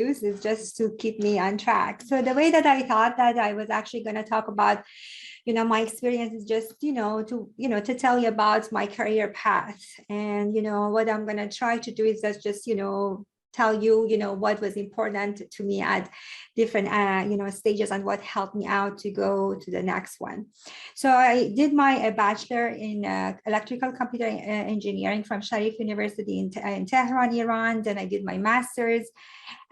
excuse. It's just to keep me on track. So the way that I thought that I was actually going to talk about, my experience is just, to tell you about my career path. And, what I'm going to try to do is just, tell you, what was important to me at different, stages and what helped me out to go to the next one. So I did my bachelor in electrical computer engineering from Sharif University in Tehran, Iran. Then I did my master's.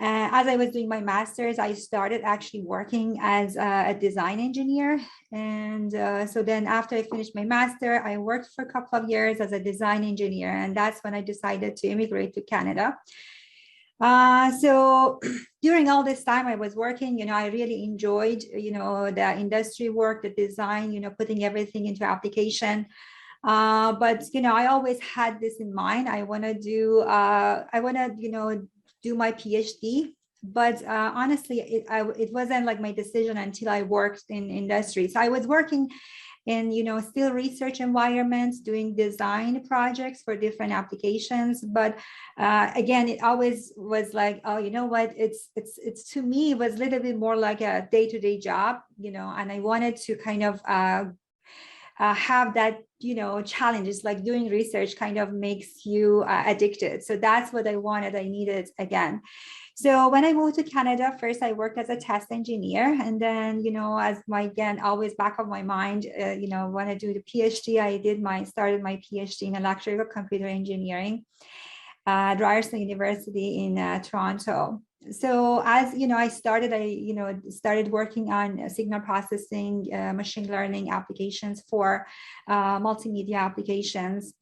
As I was doing my master's, I started actually working as a design engineer. And so then after I finished my master, I worked for a couple of years as a design engineer. And that's when I decided to immigrate to Canada. So during all this time I was working, I really enjoyed, the industry work, the design, putting everything into application. But, I always had this in mind. I want to do my PhD. But honestly, it wasn't like my decision until I worked in industry. So I was working in, still research environments, doing design projects for different applications. But again, it always was like, oh, you know what, it's to me, it was a little bit more like a day-to-day job, and I wanted to kind of have that, challenges. Like doing research kind of makes you addicted. So that's what I wanted. I needed again. So when I moved to Canada, first I worked as a test engineer, and then, as again, always back of my mind, when I do the PhD, started my PhD in electrical computer engineering at Ryerson University in Toronto. So as I started working on signal processing, machine learning applications for multimedia applications.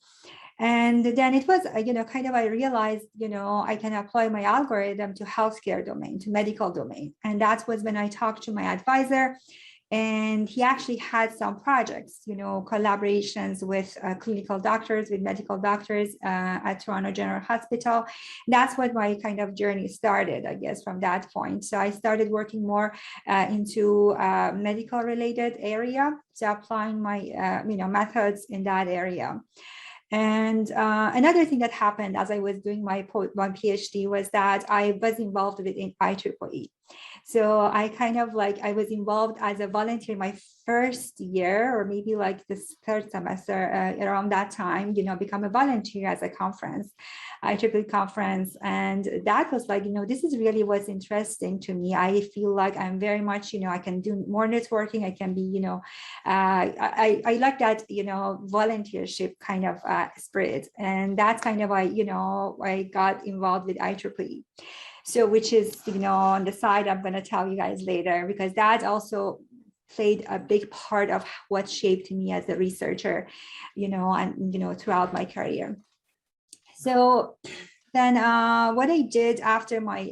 And then it was, kind of, I realized, I can apply my algorithm to healthcare domain, to medical domain. And that was when I talked to my advisor, and he actually had some projects, collaborations with clinical doctors, with medical doctors at Toronto General Hospital. That's what my kind of journey started, I guess, from that point. So I started working more into medical related area, so applying my, methods in that area. And another thing that happened as I was doing my PhD was that I was involved with IEEE. So I kind of I was involved as a volunteer my first year, or maybe like this third semester around that time, become a volunteer as a conference, IEEE conference. And that was this is really what's interesting to me. I feel like I'm very much, I can do more networking. I can be, I like that, volunteership kind of spirit. And that's kind of I got involved with IEEE. So which is, on the side, I'm going to tell you guys later, because that also played a big part of what shaped me as a researcher, and, throughout my career. So then what I did after my,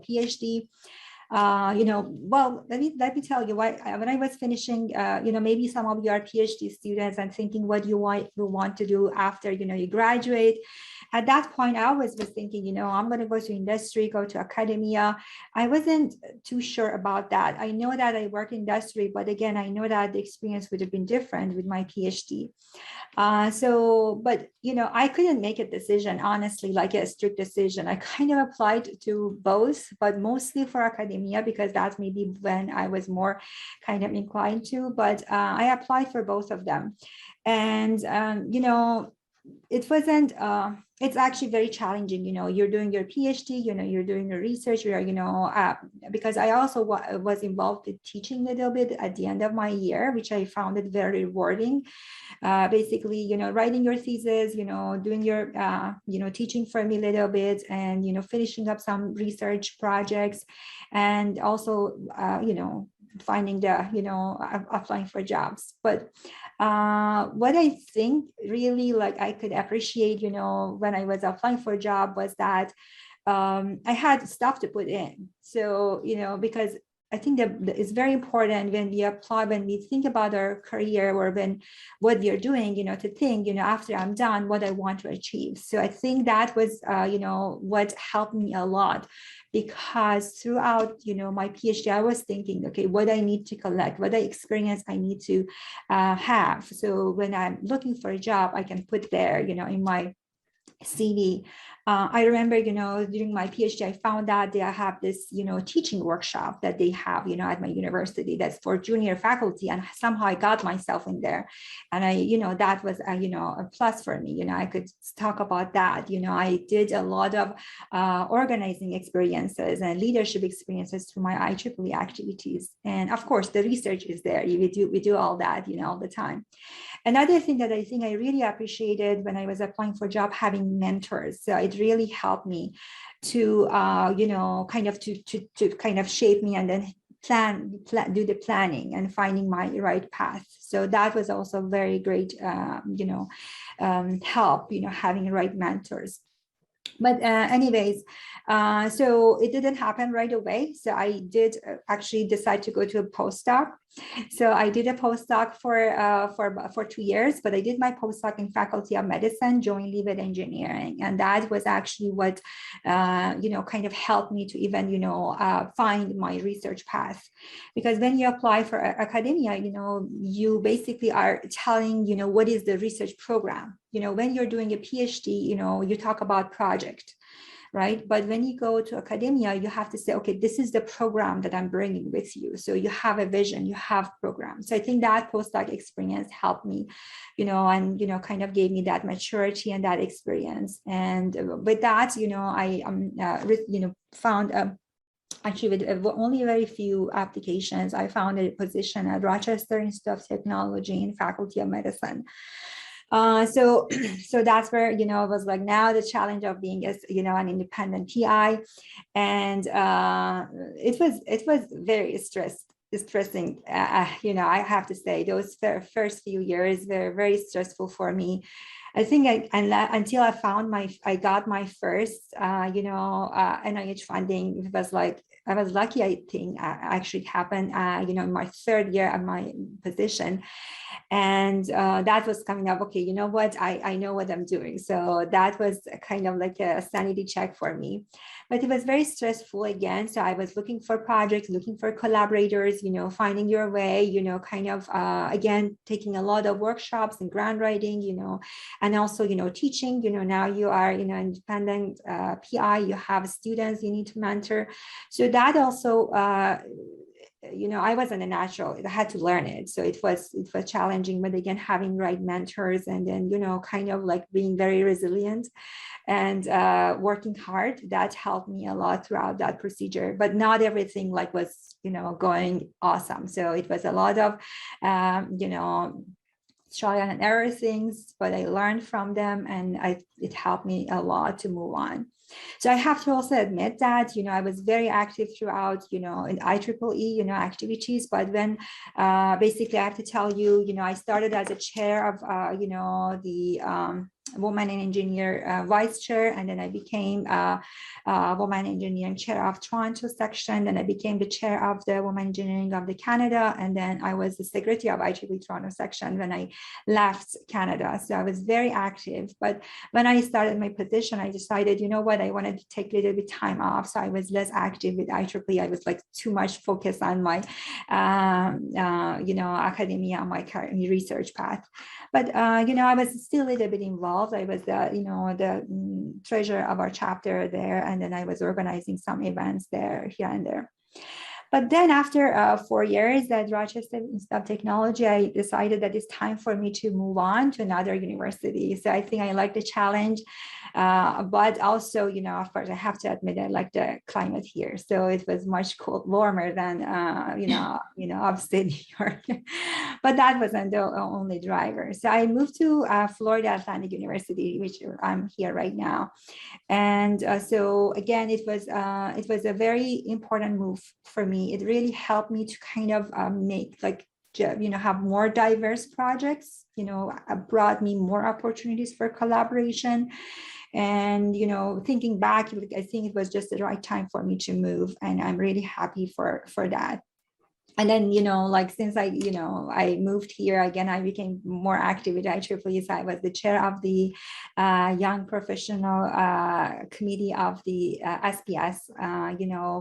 PhD, well, let me tell you why. When I was finishing, maybe some of you are PhD students and thinking what you want to do after, you graduate. At that point, I was thinking, I'm going to go to industry, go to academia. I wasn't too sure about that. I know that I work in industry, but again, I know that the experience would have been different with my PhD. But, I couldn't make a decision, honestly, like a strict decision. I kind of applied to both, but mostly for academia, because that's maybe when I was more kind of inclined to, but I applied for both of them. And, it wasn't, it's actually very challenging, you're doing your PhD, you're doing your research, because I also was involved with teaching a little bit at the end of my year, which I found it very rewarding. Basically, writing your thesis, doing your, teaching for me a little bit, and, finishing up some research projects, and also, finding the, applying for jobs. But what I think really I could appreciate, when I was applying for a job, was that I had stuff to put in. So, because I think that it's very important when we apply, when we think about our career, or when what we are doing, to think, after I'm done, what I want to achieve. So I think that was, what helped me a lot, because throughout, my PhD, I was thinking, okay, what I need to collect, what experience I need to have. So when I'm looking for a job, I can put there, in my CV. I remember, during my PhD, I found out they have this, teaching workshop that they have, at my university that's for junior faculty. And somehow I got myself in there. And that was, a plus for me. I could talk about that. I did a lot of organizing experiences and leadership experiences through my IEEE activities. And of course, the research is there. We do all that, all the time. Another thing that I think I really appreciated when I was applying for a job, having mentors. So it really helped me to, kind of shape me and then do the planning and finding my right path. So that was also very great, help, having right mentors. But anyways, so it didn't happen right away. So I did actually decide to go to a postdoc. So I did a postdoc for 2 years, but I did my postdoc in Faculty of Medicine, jointly with engineering. And that was actually what, kind of helped me to even, find my research path. Because when you apply for academia, you basically are telling, what is the research program. When you're doing a PhD, you talk about project, right? But when you go to academia, you have to say, okay, this is the program that I'm bringing with you. So you have a vision, you have programs. So I think that postdoc experience helped me, and, kind of gave me that maturity and that experience. And with that, I, found actually with only very few applications, I found a position at Rochester Institute of Technology in Faculty of Medicine. So that's where, it was like now the challenge of being as, an independent PI. And it was very stressing. I have to say those first few years were very stressful for me. I think until I got my first, NIH funding. It was like, I was lucky, I think, actually happened, in my third year at my position. And that was coming up, okay, you know what, I know what I'm doing. So that was kind of like a sanity check for me. But it was very stressful again. So I was looking for projects, looking for collaborators, finding your way, kind of, again, taking a lot of workshops and grant writing, and also, teaching, now you are, independent PI, you have students you need to mentor. So that also, I wasn't a natural, I had to learn it. So it was challenging, but again, having right mentors and then, kind of like being very resilient and working hard, that helped me a lot throughout that procedure. But not everything like was, going awesome. So it was a lot of, trial and error things, but I learned from them and it helped me a lot to move on. So I have to also admit that, I was very active throughout, in IEEE, activities, but when basically I have to tell you, I started as a chair of, the Woman in Engineer vice chair, and then I became Woman Engineering chair of Toronto section, then I became the chair of the Woman Engineering of the Canada, and then I was the secretary of IEEE Toronto section when I left Canada. So I was very active, but when I started my position, I decided, you know what, I wanted to take a little bit time off. So I was less active with IEEE. I was like too much focused on my, academia, my research path. But, I was still a little bit involved. I was the treasurer of our chapter there, and then I was organizing some events there, here and there. But then after 4 years at Rochester Institute of Technology, I decided that it's time for me to move on to another university. So I think I like the challenge, but also, of course, I have to admit I like the climate here. So it was much warmer than, upstate New York. But that wasn't the only driver. So I moved to Florida Atlantic University, which I'm here right now. And so again, it was a very important move for me. It really helped me to kind of make have more diverse projects, brought me more opportunities for collaboration. And, thinking back, I think it was just the right time for me to move. And I'm really happy for that. And then, since I moved here again, I became more active with IEEE. So I was the chair of the Young Professional Committee of the SPS,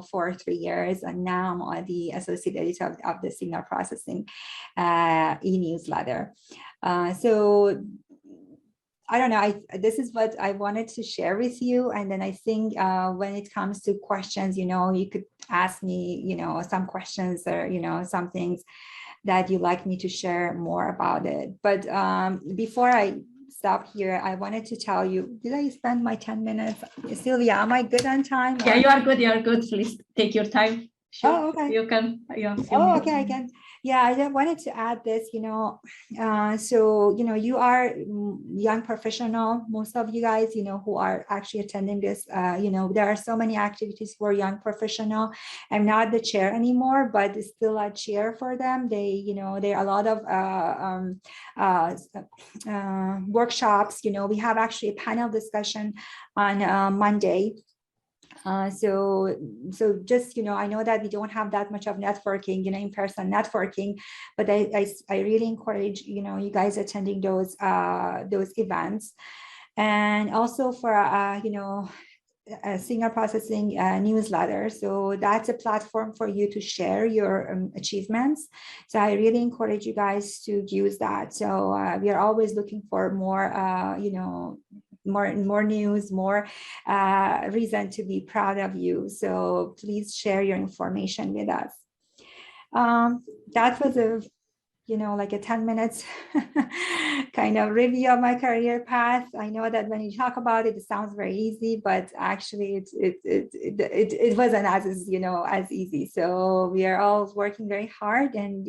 for 3 years. And now I'm the associate editor of the Signal Processing e-newsletter. So I don't know, this is what I wanted to share with you. And then I think when it comes to questions, you could ask me, some questions or, some things that you'd like me to share more about it. But before I stop here, I wanted to tell you, did I spend my 10 minutes? Sylvia, am I good on time? Yeah, you are good. You are good. Please take your time. Sure. Oh, okay. You can. Oh, okay, I can. Yeah, I just wanted to add this, so, you are young professional, most of you guys, who are actually attending this, there are so many activities for young professional. I'm not the chair anymore, but it's still a chair for them. There are a lot of workshops, we have actually a panel discussion on Monday. So just, I know that we don't have that much of networking, in-person networking, but I really encourage, you guys attending those events. And also for, a signal processing newsletter. So that's a platform for you to share your achievements. So I really encourage you guys to use that. So we are always looking for more, more news, more reason to be proud of you. So please share your information with us. That was like a 10 minutes kind of review of my career path. I know that when you talk about it, it sounds very easy, but actually it wasn't as easy. So we are all working very hard, and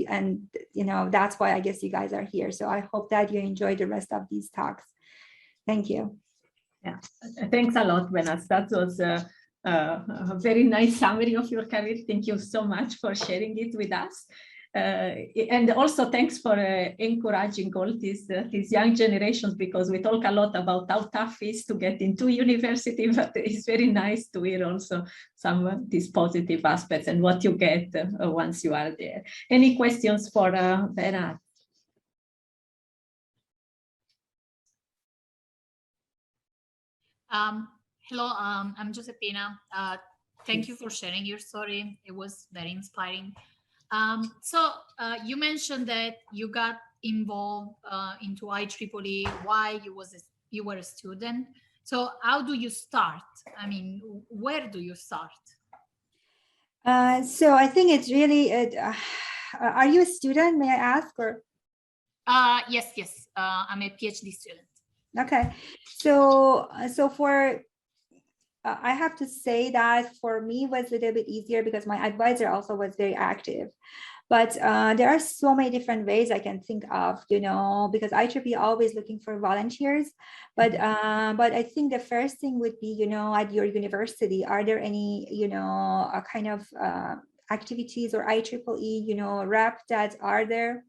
that's why I guess you guys are here. So I hope that you enjoy the rest of these talks. Thank you. Yeah, thanks a lot, Benas. That was a very nice summary of your career. Thank you so much for sharing it with us. And also thanks for encouraging all these young generations, because we talk a lot about how tough it is to get into university, but it's very nice to hear also some of these positive aspects and what you get once you are there. Any questions for Benas? Hello, I'm Giuseppina. Thank you for sharing your story. It was very inspiring. So you mentioned that you got involved into IEEE while you were a student. So how do you start? I mean, where do you start? So I think it's really, are you a student, may I ask? Or? Yes. I'm a PhD student. Okay, so for I have to say that for me was a little bit easier because my advisor also was very active. But there are so many different ways I can think of, because IEEE always looking for volunteers. But I think the first thing would be, at your university, are there any, kind of activities or IEEE, rep that are there?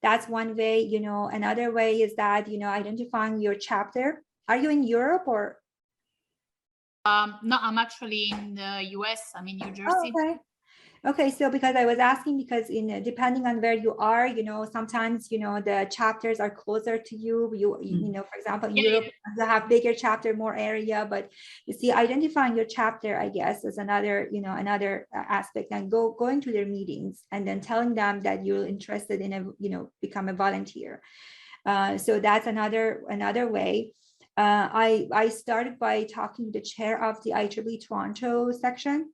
That's one way. Another way is that, identifying your chapter. Are you in Europe or? No, I'm actually in the US. I'm in New Jersey. Oh, okay. So because I was asking, because depending on where you are, sometimes, the chapters are closer to you. For example, in Europe, you have bigger chapter, more area, but you see, identifying your chapter, I guess, is another, another aspect, and going to their meetings and then telling them that you're interested in become a volunteer. So that's another way. I started by talking to the chair of the IEEE Toronto section.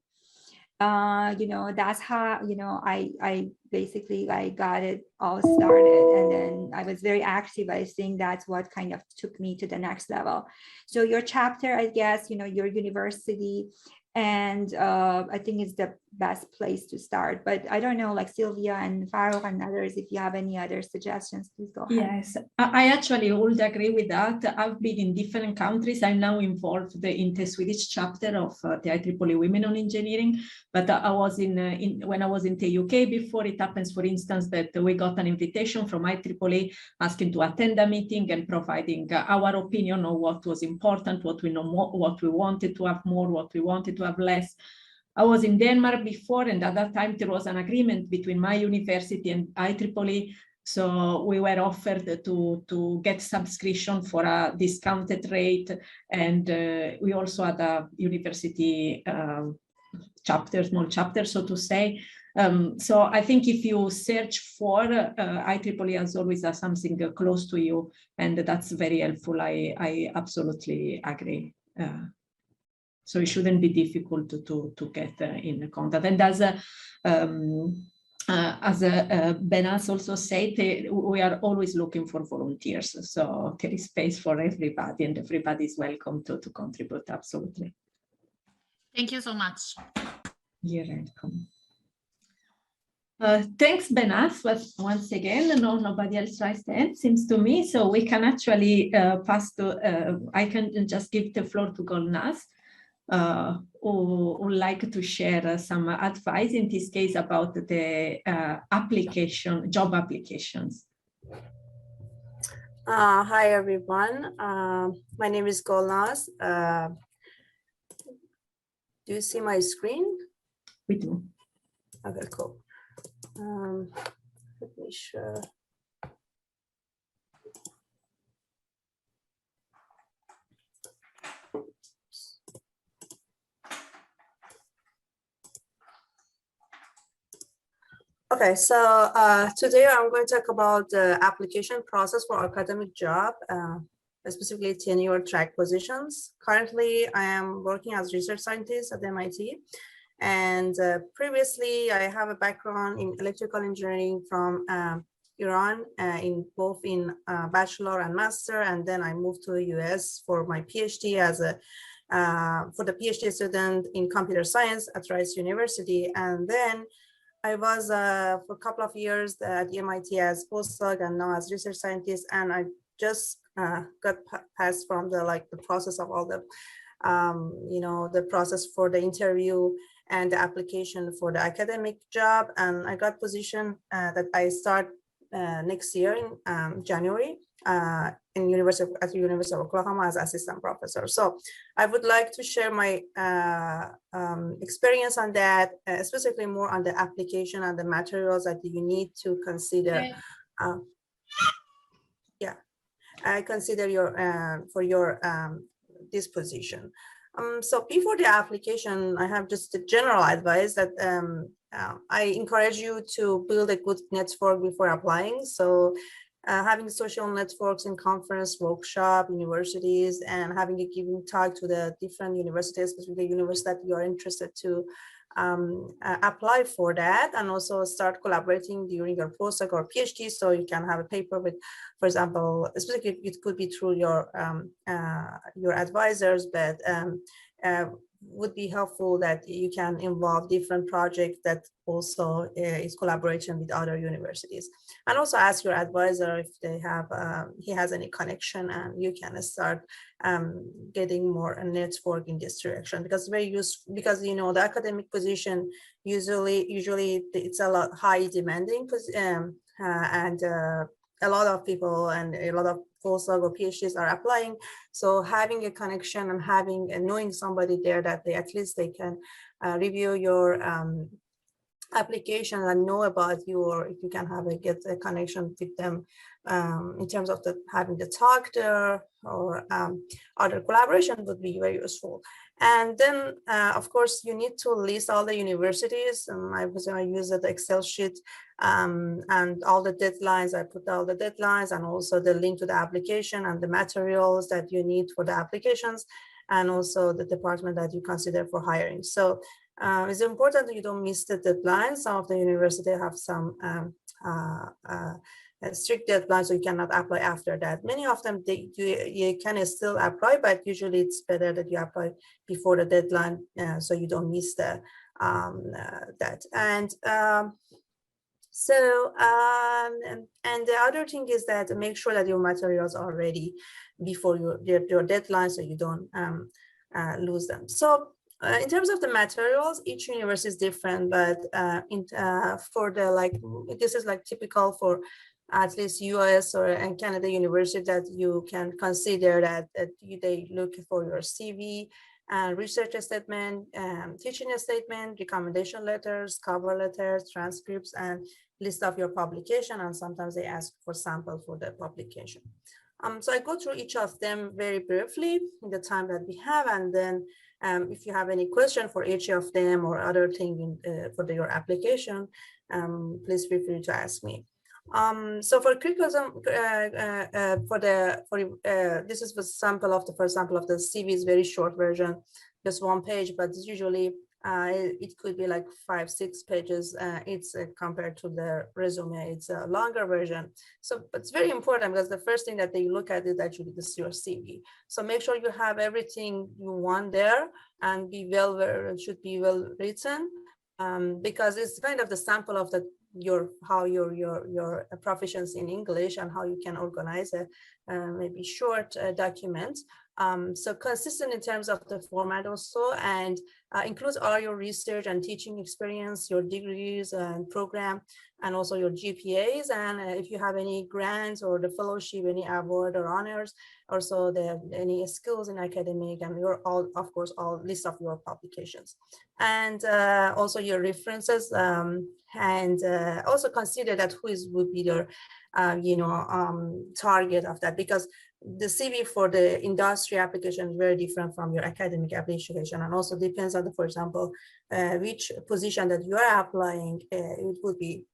That's how, I basically got it all started. And then I was very active. I think that's what kind of took me to the next level. So your chapter, I guess, your university, and I think it's the best place to start. But I don't know, like Sylvia and Farouk and others, if you have any other suggestions, please go ahead. Yes, I actually would agree with that. I've been in different countries. I'm now involved in the Swedish chapter of the IEEE Women on Engineering. But I was when I was in the UK before. It happens, for instance, that we got an invitation from IEEE asking to attend a meeting and providing our opinion on what was important, what we know more, what we wanted to have more, what we wanted to have less. I was in Denmark before, and at that time there was an agreement between my university and IEEE. So we were offered to get subscription for a discounted rate, and we also had a university chapter, small chapter, so to say. So I think if you search for IEEE as always has something close to you, and that's very helpful. I absolutely agree. So it shouldn't be difficult to get in contact. And as Benas also said, we are always looking for volunteers. So there is space for everybody, and everybody is welcome to contribute. Absolutely. Thank you so much. You're welcome. Thanks, Benas, once again. No, nobody else raised their hand, seems to me. So we can actually pass to, I can just give the floor to Golnaz, who would like to share some advice, in this case, about the job applications. Hi, everyone. My name is Golnaz. Do you see my screen? We do. Okay, cool. Let me share. Okay, so today I'm going to talk about the application process for academic job, specifically tenure track positions. Currently, I am working as research scientist at MIT. And previously, I have a background in electrical engineering from Iran, both in bachelor and master. And then I moved to the US for my PhD for the PhD student in computer science at Rice University. And then I was for a couple of years at MIT as postdoc and now as research scientist. And I just got passed from the process of all the, the process for the interview and the application for the academic job. And I got position that I start next year in January at the University of Oklahoma as assistant professor. So I would like to share my experience on that, specifically more on the application and the materials that you need to consider. Yeah, I consider for your this position. So before the application, I have just a general advice that I encourage you to build a good network before applying. So having social networks in conference, workshop, universities, and having a giving talk to the different universities, especially the university that you are interested to apply for that, and also start collaborating during your postdoc or PhD, so you can have a paper with, for example, especially it could be through your advisors, but would be helpful that you can involve different projects that also is collaboration with other universities, and also ask your advisor if they have he has any connection, and you can start getting more network in this direction, because it's very useful, because the academic position usually it's a lot high demanding, and a lot of people and a lot of postdoc or PhDs are applying. So having a connection and having and knowing somebody there that they at least they can review your application and know about you, or if you can get a connection with them in terms of having the talk there or other collaboration would be very useful. And then, of course, you need to list all the universities. I was going to use the Excel sheet and all the deadlines. I put all the deadlines and also the link to the application and the materials that you need for the applications, and also the department that you consider for hiring. So it's important that you don't miss the deadlines. Some of the universities have some strict deadlines, so you cannot apply after that. Many of them, you can still apply, but usually it's better that you apply before the deadline, so you don't miss that. And the other thing is that make sure that your materials are ready before your deadline, so you don't lose them. So in terms of the materials, each university is different, but for the this is typical for at least US and Canada university that you can consider that they look for your CV, research statement, teaching statement, recommendation letters, cover letters, transcripts, and list of your publication, and sometimes they ask for sample for the publication. So I go through each of them very briefly in the time that we have, and then If you have any question for each of them or other thing for your application, please feel free to ask me. So for curriculum, this is the sample of the, for example, of the CV is very short version, just 1 page, but usually it could be like 5-6 pages. It's compared to the resume, it's a longer version. So but it's very important because the first thing that they look at is actually this your CV. So make sure you have everything you want there and be should be well written, because it's kind of the sample of the how your proficiency in English and how you can organize a maybe short document. So consistent in terms of the format also, and includes all your research and teaching experience, your degrees and program, and also your GPAs. And if you have any grants or the fellowship, any award or honors, also any skills in academic, and your of course, all list of your publications, and also your references, and also consider that would be your target of that, because the CV for the industry application is very different from your academic application, and also depends on for example, which position that you are applying, it would be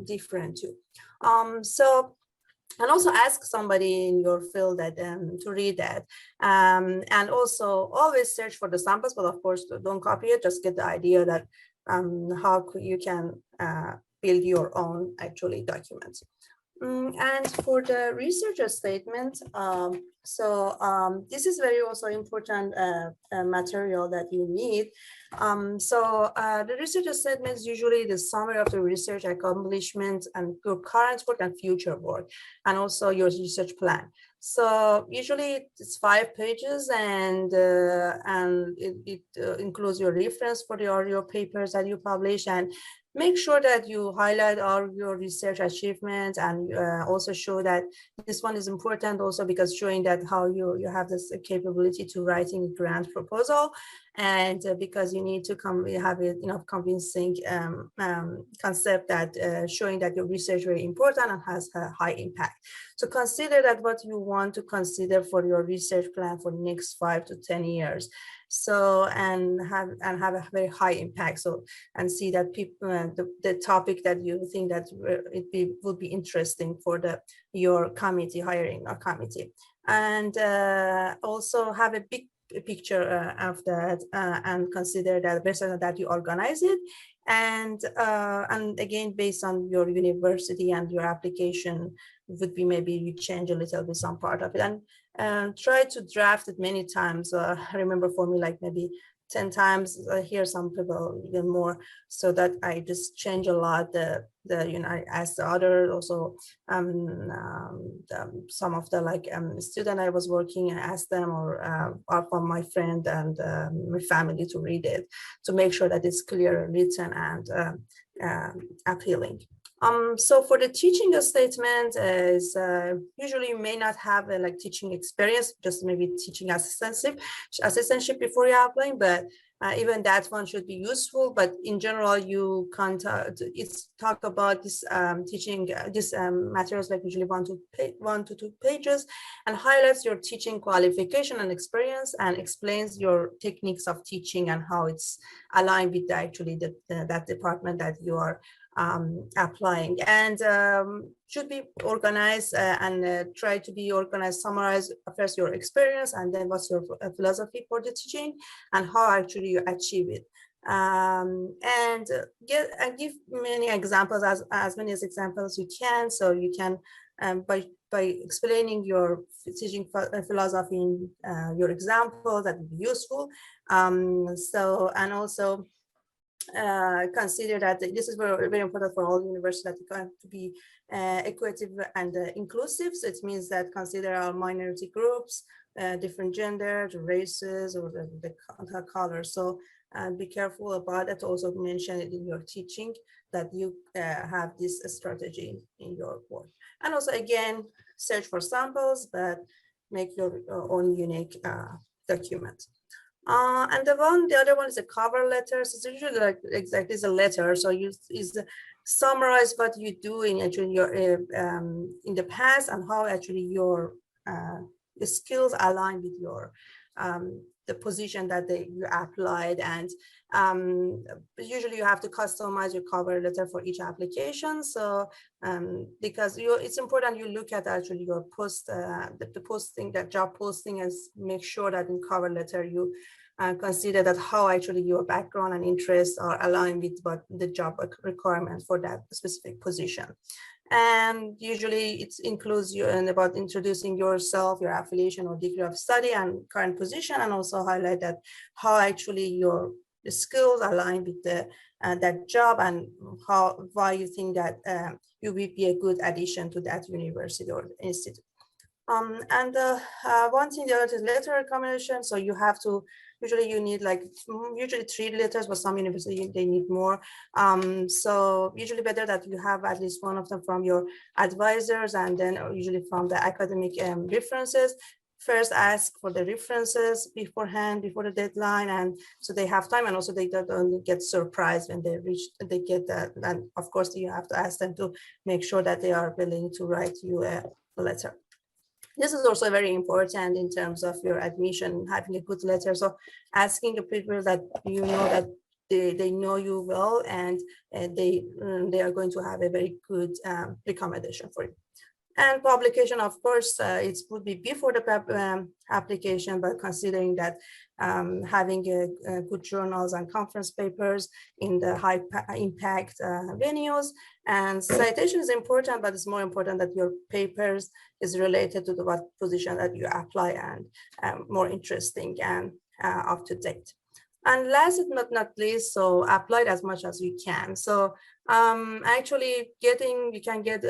different too. And also ask somebody in your field that to read that, and also always search for the samples, but of course don't copy it, just get the idea that how you can build your own actually documents. And for the researcher statement, this is very also important material that you need. The researcher statement is usually the summary of the research accomplishments and your current work and future work, and also your research plan. So usually it's 5 pages, and it includes your reference for your papers that you publish, and make sure that you highlight all your research achievements, and also show that this one is important also because showing that how you have this capability to writing a grant proposal, and because you need to have a convincing concept that showing that your research is very important and has a high impact. So consider that what you want to consider for your research plan for the next 5 to 10 years. So and have a very high impact. So and see that people the topic that you think that would be interesting for your committee, hiring a committee, and also have a big picture of that, and consider that based on that you organize it, and again based on your university and your application would be maybe you change a little bit some part of it, and try to draft it many times. I remember for me like maybe 10 times. I hear some people even more, so that I just change a lot. I asked the other also some of the student I was working, I asked them or from my friend and my family to read it to make sure that it's clear, written, and appealing. So for the teaching statement is usually you may not have a teaching experience, just maybe teaching assistantship before you're applying, but even that one should be useful. But in general, you can't talk about this teaching materials like usually 1 to 2 pages, and highlights your teaching qualification and experience, and explains your techniques of teaching and how it's aligned with that department that you are applying, and should be organized and try to be organized, summarize first your experience, and then what's your philosophy for the teaching and how actually you achieve it, and give many examples, as many examples you can, so you can by explaining your teaching philosophy in your example, that would be useful. And also consider that this is very, very important for all universities, that it's going to be equitable and inclusive. So it means that consider our minority groups, different gender, races, or the color. So be careful about it. Also mention it in your teaching that you have this strategy in your work. And also again, search for samples, but make your own unique document. And the other one is a cover letter. So it's usually exactly a letter. So is summarize what you do in actually your in the past, and how actually your skills align with your the position that you applied. And usually you have to customize your cover letter for each application. So because it's important you look at actually your post, the posting, that job posting, and make sure that in cover letter you consider that how actually your background and interests are aligned with what the job requirement for that specific position. And usually it includes you and about introducing yourself, your affiliation or degree of study and current position, and also highlight that how actually your skills align with the that job, and why you think that you will be a good addition to that university or institute. And one thing, the other is letter recommendation. So you have to, usually you need like usually 3 letters, but some universities they need more. So usually better that you have at least one of them from your advisors, and then usually from the academic references. First ask for the references beforehand, before the deadline, and so they have time, and also they don't get surprised when they get that. And of course you have to ask them to make sure that they are willing to write you a letter. This is also very important in terms of your admission, having a good letter. So asking the people that you know that they know you well, and they are going to have a very good recommendation for you. And publication, of course, it would be before the application, but considering that having good journals and conference papers in the high impact venues. And citation is important, but it's more important that your papers is related to what position that you apply, and more interesting and up to date. And last but not least, so apply as much as you can. So actually you can get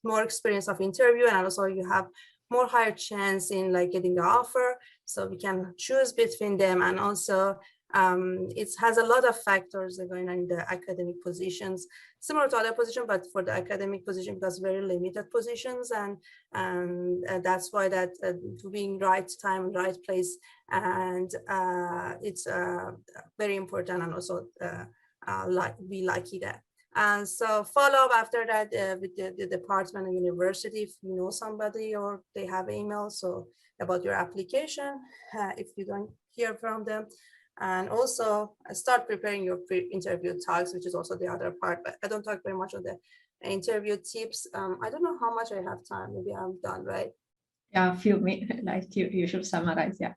more experience of interview, and also you have more higher chance in like getting the offer. So we can choose between them, and also it has a lot of factors going on in the academic positions, similar to other positions, but for the academic position, because very limited positions, and that's why that doing right time, right place, and it's very important, and also be lucky that. And so follow up after that with the department and university if you know somebody or they have email so about your application if you don't hear from them. And also start preparing your pre-interview talks, which is also the other part, but I don't talk very much on the interview tips. I don't know how much I have time. Maybe I'm done, right? Yeah, a few minutes, like you should summarize, yeah.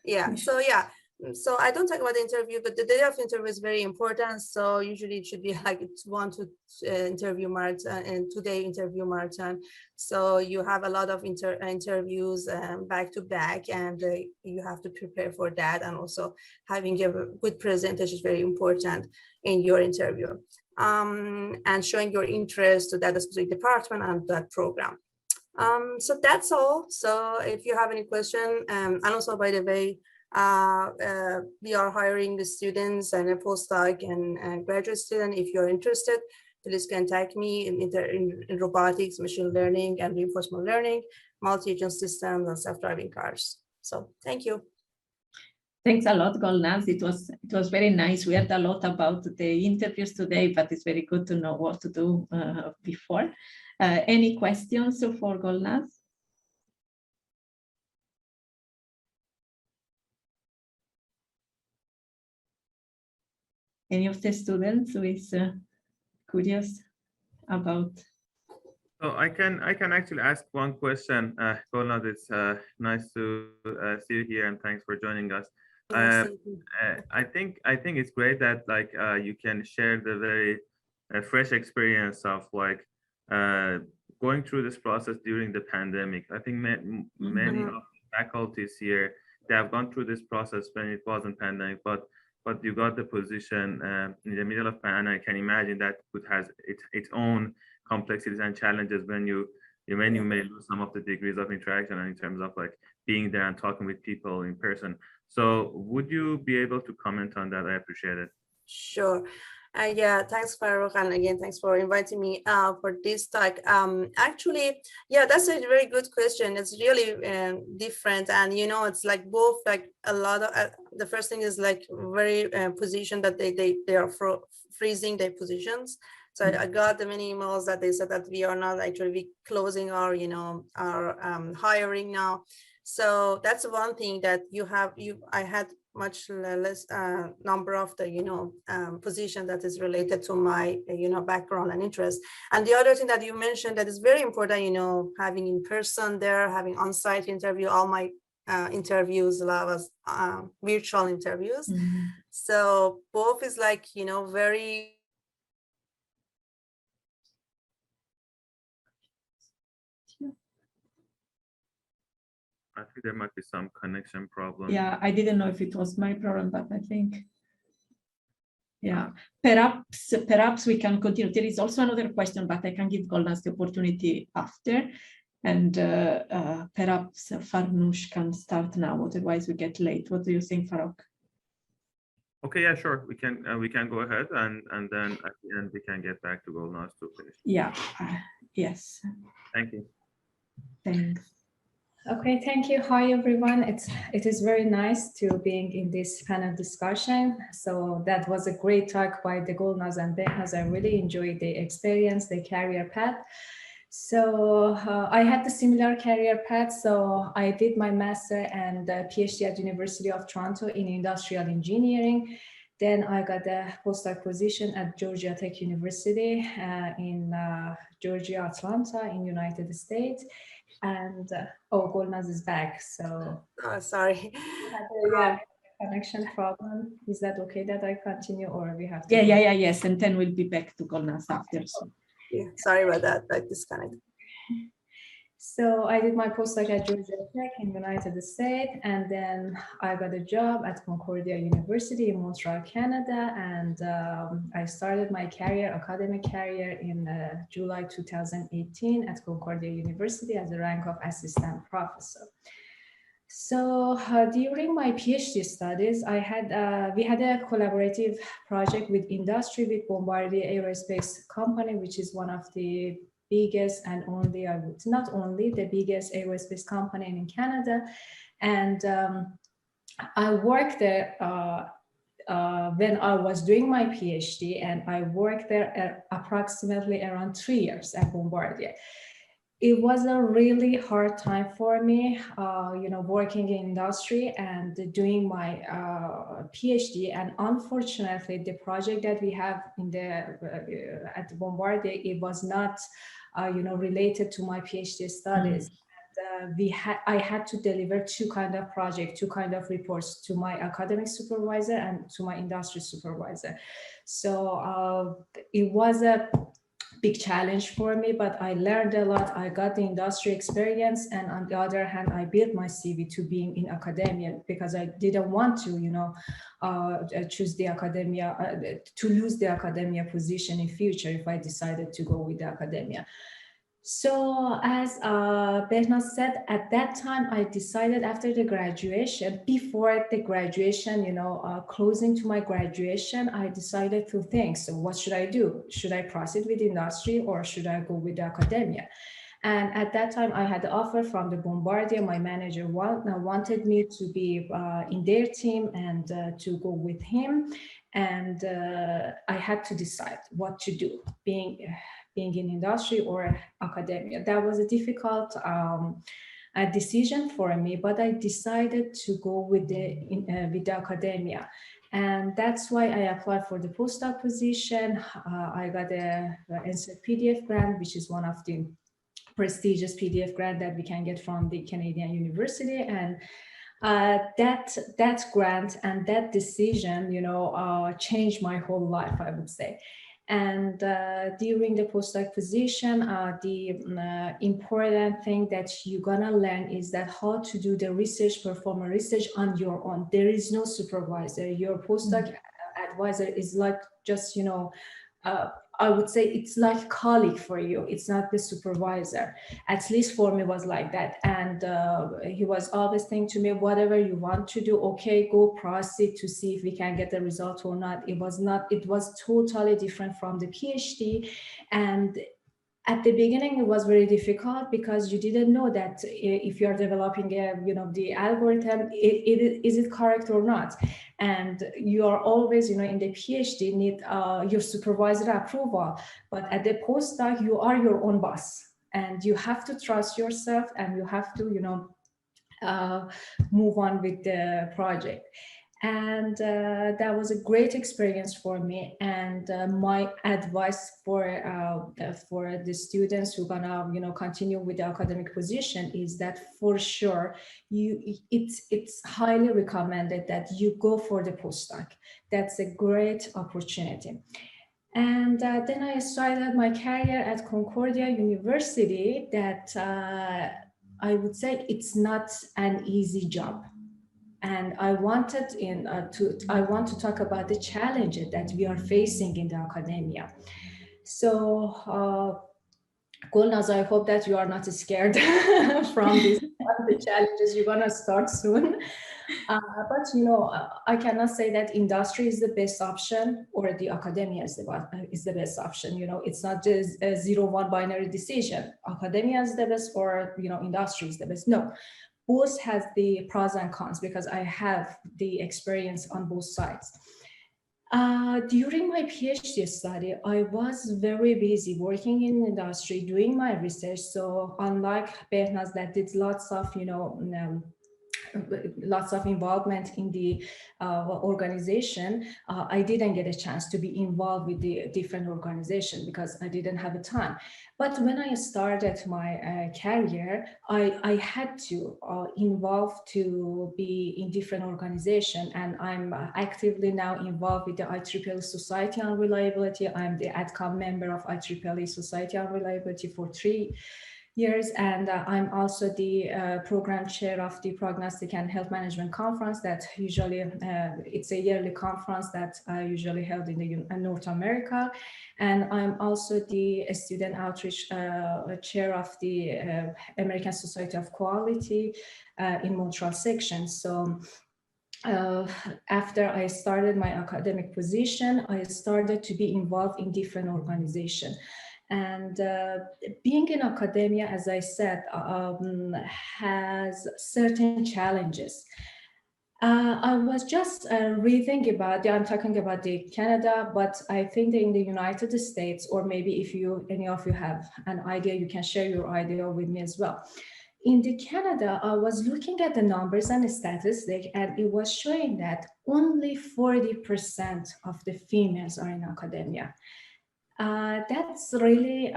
Yeah, so yeah. So I don't talk about the interview, but the day of interview is very important. So usually it should be like it's 1 to interview marathon and 2-day interview marathon. So you have a lot of interviews back to back, and you have to prepare for that. And also having a good presentation is very important in your interview, and showing your interest to that specific department and that program. So that's all. So if you have any question, and also by the way, we are hiring the students and a postdoc and graduate student. If you're interested, please contact me in robotics, machine learning, and reinforcement learning, multi-agent systems, and self-driving cars. So thank you. Thanks a lot, Golnaz. It was very nice. We heard a lot about the interviews today, but it's very good to know what to do before. Any questions for Golnaz? Any of the students who is curious about? So I can actually ask one question. Golnaz, it's nice to see you here, and thanks for joining us. I think it's great that like you can share the very fresh experience of like going through this process during the pandemic. I think many of the faculties here, they have gone through this process when it wasn't pandemic, but you got the position in the middle of pandemic. I can imagine that it has its own complexities and challenges when you may lose some of the degrees of interaction and in terms of like being there and talking with people in person. So would you be able to comment on that? I appreciate it. Sure. Yeah, thanks, Farooq, and again, thanks for inviting me for this talk. Actually, yeah, that's a very good question. It's really different, and it's like both like a lot of the first thing is like very position that they are freezing their positions. So I got the many emails that they said that we are not actually closing our, our hiring now. So that's one thing that I had much less number of the, position that is related to my, background and interest. And the other thing that you mentioned that is very important, having in person there, having on-site interview, all my interviews was virtual interviews. Mm-hmm. So both is like, very I think there might be some connection problem. Yeah, I didn't know if it was my problem, but I think, yeah, perhaps we can continue. There is also another question, but I can give Golnaz the opportunity after. And perhaps Farnoosh can start now, otherwise we get late. What do you think, Farooq? Okay, yeah, sure. We can go ahead and then at the end we can get back to Golnaz to finish. Yeah, yes. Thank you. Thanks. Okay, thank you. Hi, everyone. It is very nice to being in this panel discussion. So that was a great talk by the Golnaz and Behnaz. I really enjoyed the experience, the career path. So I had the similar career path. So I did my master and PhD at University of Toronto in industrial engineering. Then I got a postdoc position at Georgia Tech University in Georgia, Atlanta in United States. And Golnaz is back. So sorry. Yeah, connection problem. Is that okay that I continue, or we have to? Yes. And then we'll be back to Golnaz after. So. Yeah, sorry about that. I disconnected. So I did my postdoc at Georgia Tech in the United States, and then I got a job at Concordia University in Montreal, Canada, and I started my academic career in July 2018 at Concordia University as the rank of assistant professor. So during my PhD studies, we had a collaborative project with industry with Bombardier Aerospace Company, which is one of the biggest and not only the biggest aerospace company in Canada. And I worked there when I was doing my PhD, and I worked there approximately around 3 years at Bombardier. It was a really hard time for me, working in industry and doing my PhD. And unfortunately, the project that we have at Bombardier, it was not, related to my PhD studies. And, I had to deliver two kind of reports to my academic supervisor and to my industry supervisor. So it was a big challenge for me, but I learned a lot. I got the industry experience, and on the other hand, I built my CV to being in academia because I didn't want to, choose the academia, to lose the academia position in future if I decided to go with the academia. So as Behnaz said, at that time, I decided after the graduation, before the graduation, closing to my graduation, I decided to think, so what should I do? Should I proceed with industry or should I go with the academia? And at that time, I had the offer from the Bombardier. My manager wanted me to be in their team and to go with him. And I had to decide what to do, being in industry or academia. That was a difficult decision for me, but I decided to go with the academia. And that's why I applied for the postdoc position. I got a NSERC PDF grant, which is one of the prestigious PDF grant that we can get from the Canadian University. And that grant and that decision, changed my whole life, I would say. And during the postdoc position, the important thing that you're gonna learn is that how to do the research, perform a research on your own. There is no supervisor. Your postdoc advisor is like just, I would say it's like a colleague for you. It's not the supervisor. At least for me, was like that. And he was always saying to me, whatever you want to do, okay, go proceed to see if we can get the result or not. It was totally different from the PhD. And At the beginning, it was very difficult because you didn't know that if you are developing the algorithm, is it correct or not? And you are always, in the PhD need your supervisor approval, but at the postdoc, you are your own boss, and you have to trust yourself, and you have to, move on with the project. And that was a great experience for me. And my advice for the students who are gonna continue with the academic position is that for sure it's highly recommended that you go for the postdoc. That's a great opportunity. And then I started my career at Concordia University. That I would say it's not an easy job. And I wanted I want to talk about the challenges that we are facing in the academia. So, Gulnaz, I hope that you are not scared from the challenges you're gonna start soon. But I cannot say that industry is the best option or the academia is the best option. It's not just a 0-1 binary decision. Academia is the best or industry is the best. No. Both has the pros and cons because I have the experience on both sides. During my PhD study, I was very busy working in industry, doing my research. So unlike Behnaz that did lots of, lots of involvement in the organization, I didn't get a chance to be involved with the different organization because I didn't have the time. But when I started my career, I had to involve to be in different organization, and I'm actively now involved with the IEEE Society on Reliability. I'm the ADCOM member of IEEE Society on Reliability for 3 years, and I'm also the program chair of the Prognostic and Health Management Conference that usually, it's a yearly conference that I usually held in North America. And I'm also the student outreach chair of the American Society of Quality in Montreal section. So after I started my academic position, I started to be involved in different organizations. And being in academia, as I said, has certain challenges. I was just reading about, I'm talking about the Canada, but I think that in the United States, or maybe if any of you have an idea, you can share your idea with me as well. In the Canada, I was looking at the numbers and the statistics, and it was showing that only 40% of the females are in academia. That's really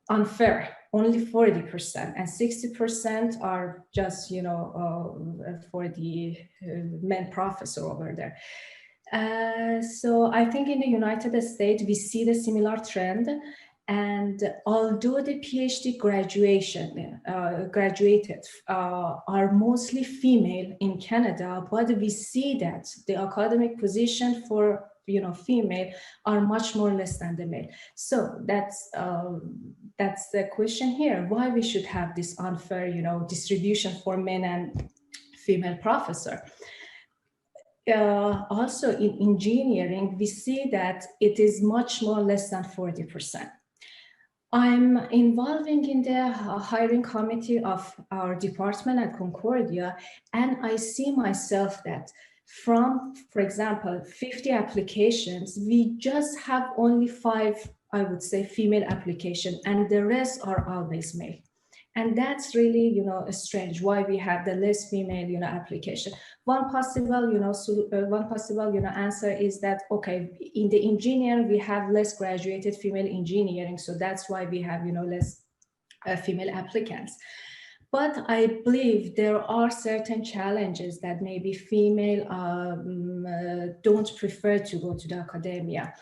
unfair. Only 40%, and 60% are just for the men professor over there. So I think in the United States we see the similar trend. And although the PhD graduated are mostly female in Canada, but we see that the academic position for female are much more less than the male. So that's the question here: why we should have this unfair distribution for men and female professor? Also in engineering, we see that it is much more less than 40%. I'm involving in the hiring committee of our department at Concordia, and I see myself that from, for example, 50 applications, we just have only 5, I would say, female applications, and the rest are always male. And that's really, strange why we have the less female, application. One possible, answer is that, okay, in the engineering, we have less graduated female engineering. So that's why we have, less female applicants. But I believe there are certain challenges that maybe female don't prefer to go to the academia.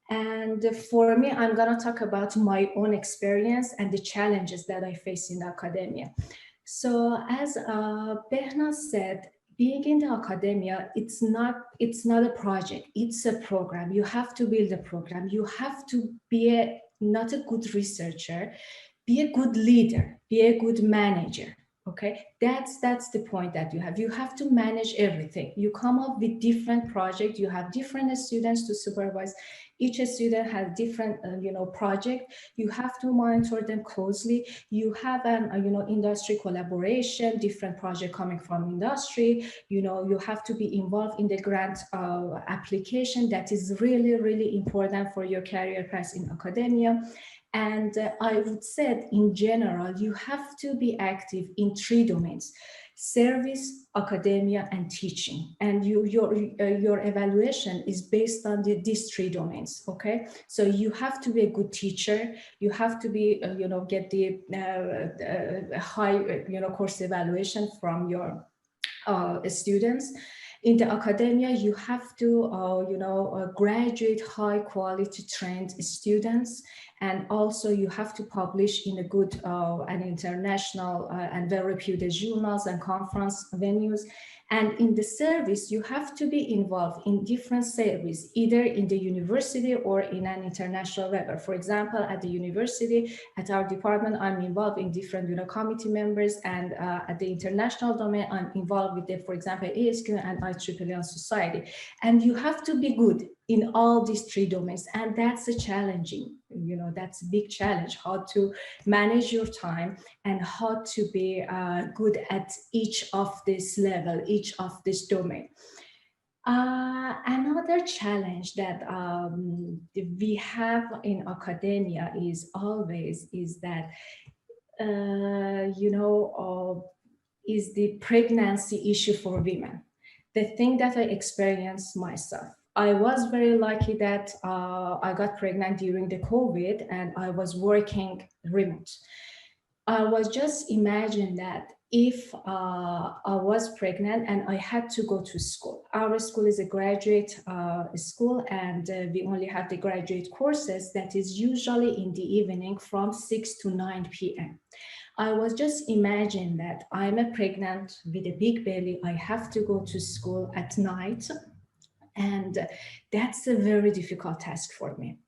And for me, I'm going to talk about my own experience and the challenges that I face in academia. So as Behnaz said, being in the academia, it's not a project, it's a program. You have to build a program. You have to be not a good researcher, be a good leader, be a good manager. Okay, that's the point that you have. You have to manage everything. You come up with different projects. You have different students to supervise. Each student has different, project. You have to monitor them closely. You have an, industry collaboration, different project coming from industry. You have to be involved in the grant application. That is really, really important for your career path in academia. And I would say, in general, you have to be active in 3 domains: service, academia, and teaching. And your evaluation is based on these 3 domains. Okay, so you have to be a good teacher. You have to be, get the high, course evaluation from your students. In the academia, you have to, graduate high quality trained students. And also you have to publish in a good and international and well-reputed journals and conference venues. And in the service, you have to be involved in different services, either in the university or in an international level. For example, at the university, at our department, I'm involved in different committee members, and at the international domain, I'm involved with the, for example, ASQ and IEEE Society. And you have to be good in all these 3 domains, and that's a challenging, that's a big challenge, how to manage your time and how to be good at each of this level, each of this domain. Another challenge that we have in academia is that, is the pregnancy issue for women. The thing that I experienced myself. I was very lucky that I got pregnant during the COVID and I was working remote. I was just imagine that if I was pregnant and I had to go to school. Our school is a graduate school, and we only have the graduate courses that is usually in the evening from 6 to 9 p.m. I was just imagine that I'm a pregnant with a big belly. I have to go to school at night. And that's a very difficult task for me.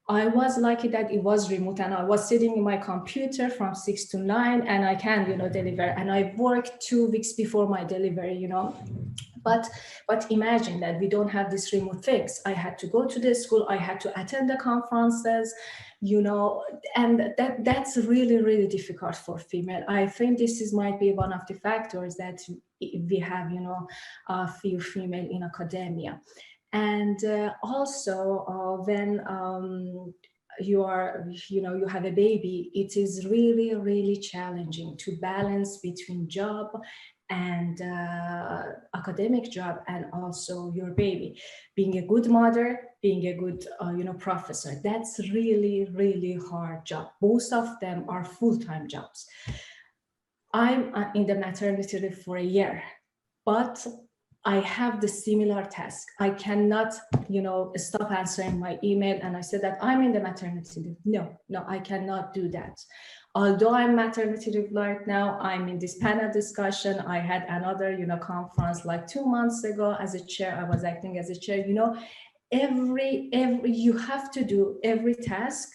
I was lucky that it was remote and I was sitting in my computer from 6 to 9 and I can, deliver. And I worked 2 weeks before my delivery, But imagine that we don't have this remote things. I had to go to the school, I had to attend the conferences, and that's really, really difficult for female. I think this might be one of the factors that we have, a few female in academia. And also when you have a baby, it is really, really challenging to balance between job and academic job and also your baby. Being a good mother, being a good professor, that's really, really hard job. Both of them are full-time jobs. I'm in the maternity leave for a year, but I have the similar task. I cannot, stop answering my email and I said that I'm in the maternity leave. No, I cannot do that. Although I'm maternity leave right now, I'm in this panel discussion. I had another, conference like 2 months ago as a chair. I was acting as a chair. Every you have to do every task,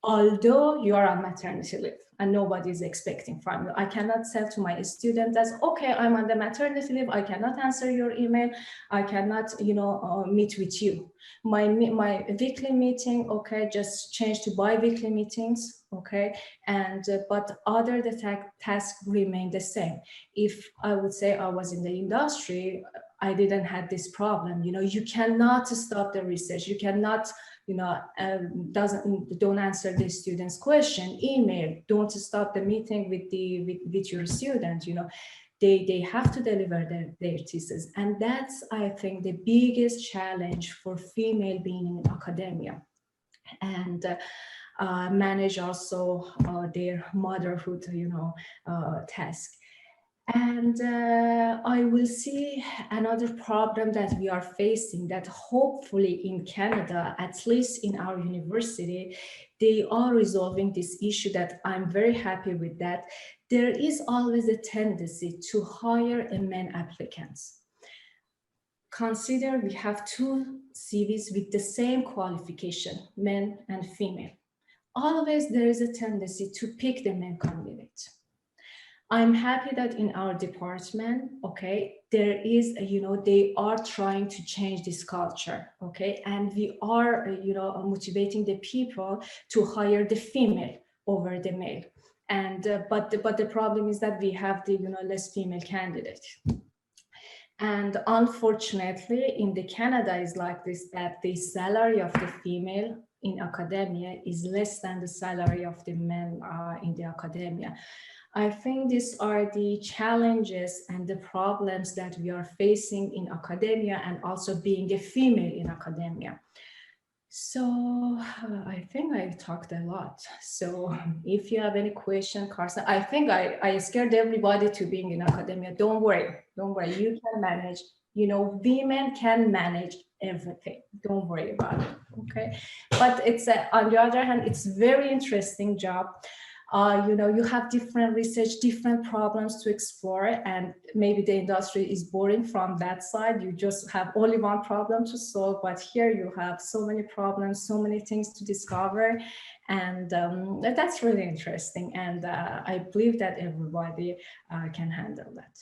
although you are on maternity leave and nobody is expecting from you. I cannot say to my student that, okay, I'm on the maternity leave, I cannot answer your email, I cannot, meet with you. My weekly meeting, okay, just change to bi-weekly meetings, okay, and but other tasks remain the same. If I would say I was in the industry, I didn't have this problem. You cannot stop the research. You cannot, don't answer the student's question, email, don't stop the meeting with your student. They have to deliver their thesis. And that's, I think, the biggest challenge for female being in academia. And manage also their motherhood, task. And I will see another problem that we are facing, that hopefully in Canada, at least in our university, they are resolving this issue, that I'm very happy with that. There is always a tendency to hire men applicants. Consider we have 2 CVs with the same qualification, men and female. Always there is a tendency to pick the men candidate. I'm happy that in our department, okay, there is, they are trying to change this culture, okay, and we are, motivating the people to hire the female over the male, and but the problem is that we have the less female candidates. And unfortunately, in the Canada is like this, that the salary of the female in academia is less than the salary of the men in the academia. I think these are the challenges and the problems that we are facing in academia, and also being a female in academia. So I think I talked a lot. So if you have any question, Carson, I think I scared everybody to being in academia. Don't worry, you can manage. Women can manage everything. Don't worry about it, okay? But it's on the other hand, it's very interesting job. You have different research, different problems to explore, and maybe the industry is boring from that side. You just have only one problem to solve, but here you have so many problems, so many things to discover, and that's really interesting. And I believe that everybody can handle that.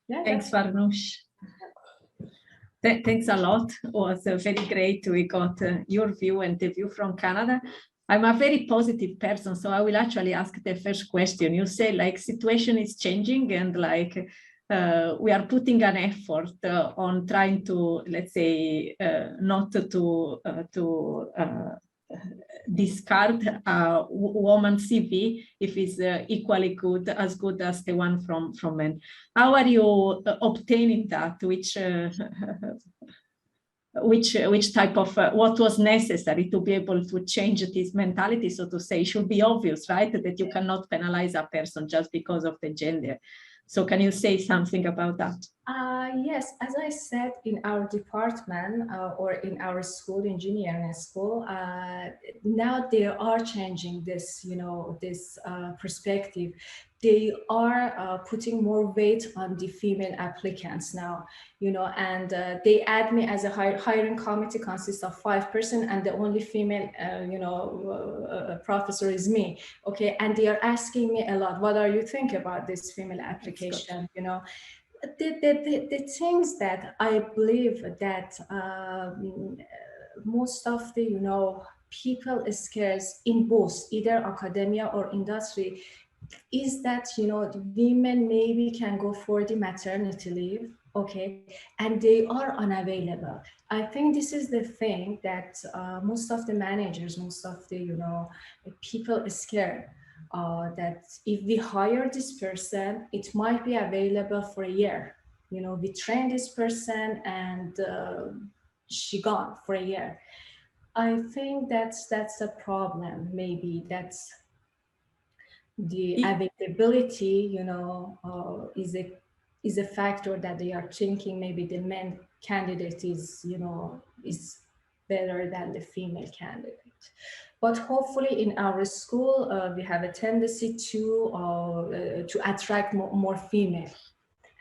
Yeah, thanks, Farnoosh. Thanks a lot. It was very great. We got your view and the view from Canada. I'm a very positive person, so I will actually ask the first question. You say like situation is changing, and like we are putting an effort on trying to, let's say, not to discard a woman's CV if it's equally good, as good as the one from men. How are you obtaining that? Which type of, what was necessary to be able to change this mentality, so to say? It should be obvious, right? That you cannot penalize a person just because of the gender. So can you say something about that? Yes, as I said, in our department or in our school, engineering school, now they are changing this, this perspective. They are putting more weight on the female applicants now, and they add me as a hiring committee consists of 5 persons, and the only female, professor is me. Okay, and they are asking me a lot, what are you think about this female application? The things that I believe that most of the people scares in both either academia or industry is that women maybe can go for the maternity leave, okay, and they are unavailable. I think this is the thing that most of the managers, most of the people are scared. That if we hire this person, it might be available for a year. We train this person and she gone for a year. I think that's a problem. Maybe that's the availability, is a factor that they are thinking. Maybe the men candidate is better than the female candidate. But hopefully in our school, we have a tendency to attract more female.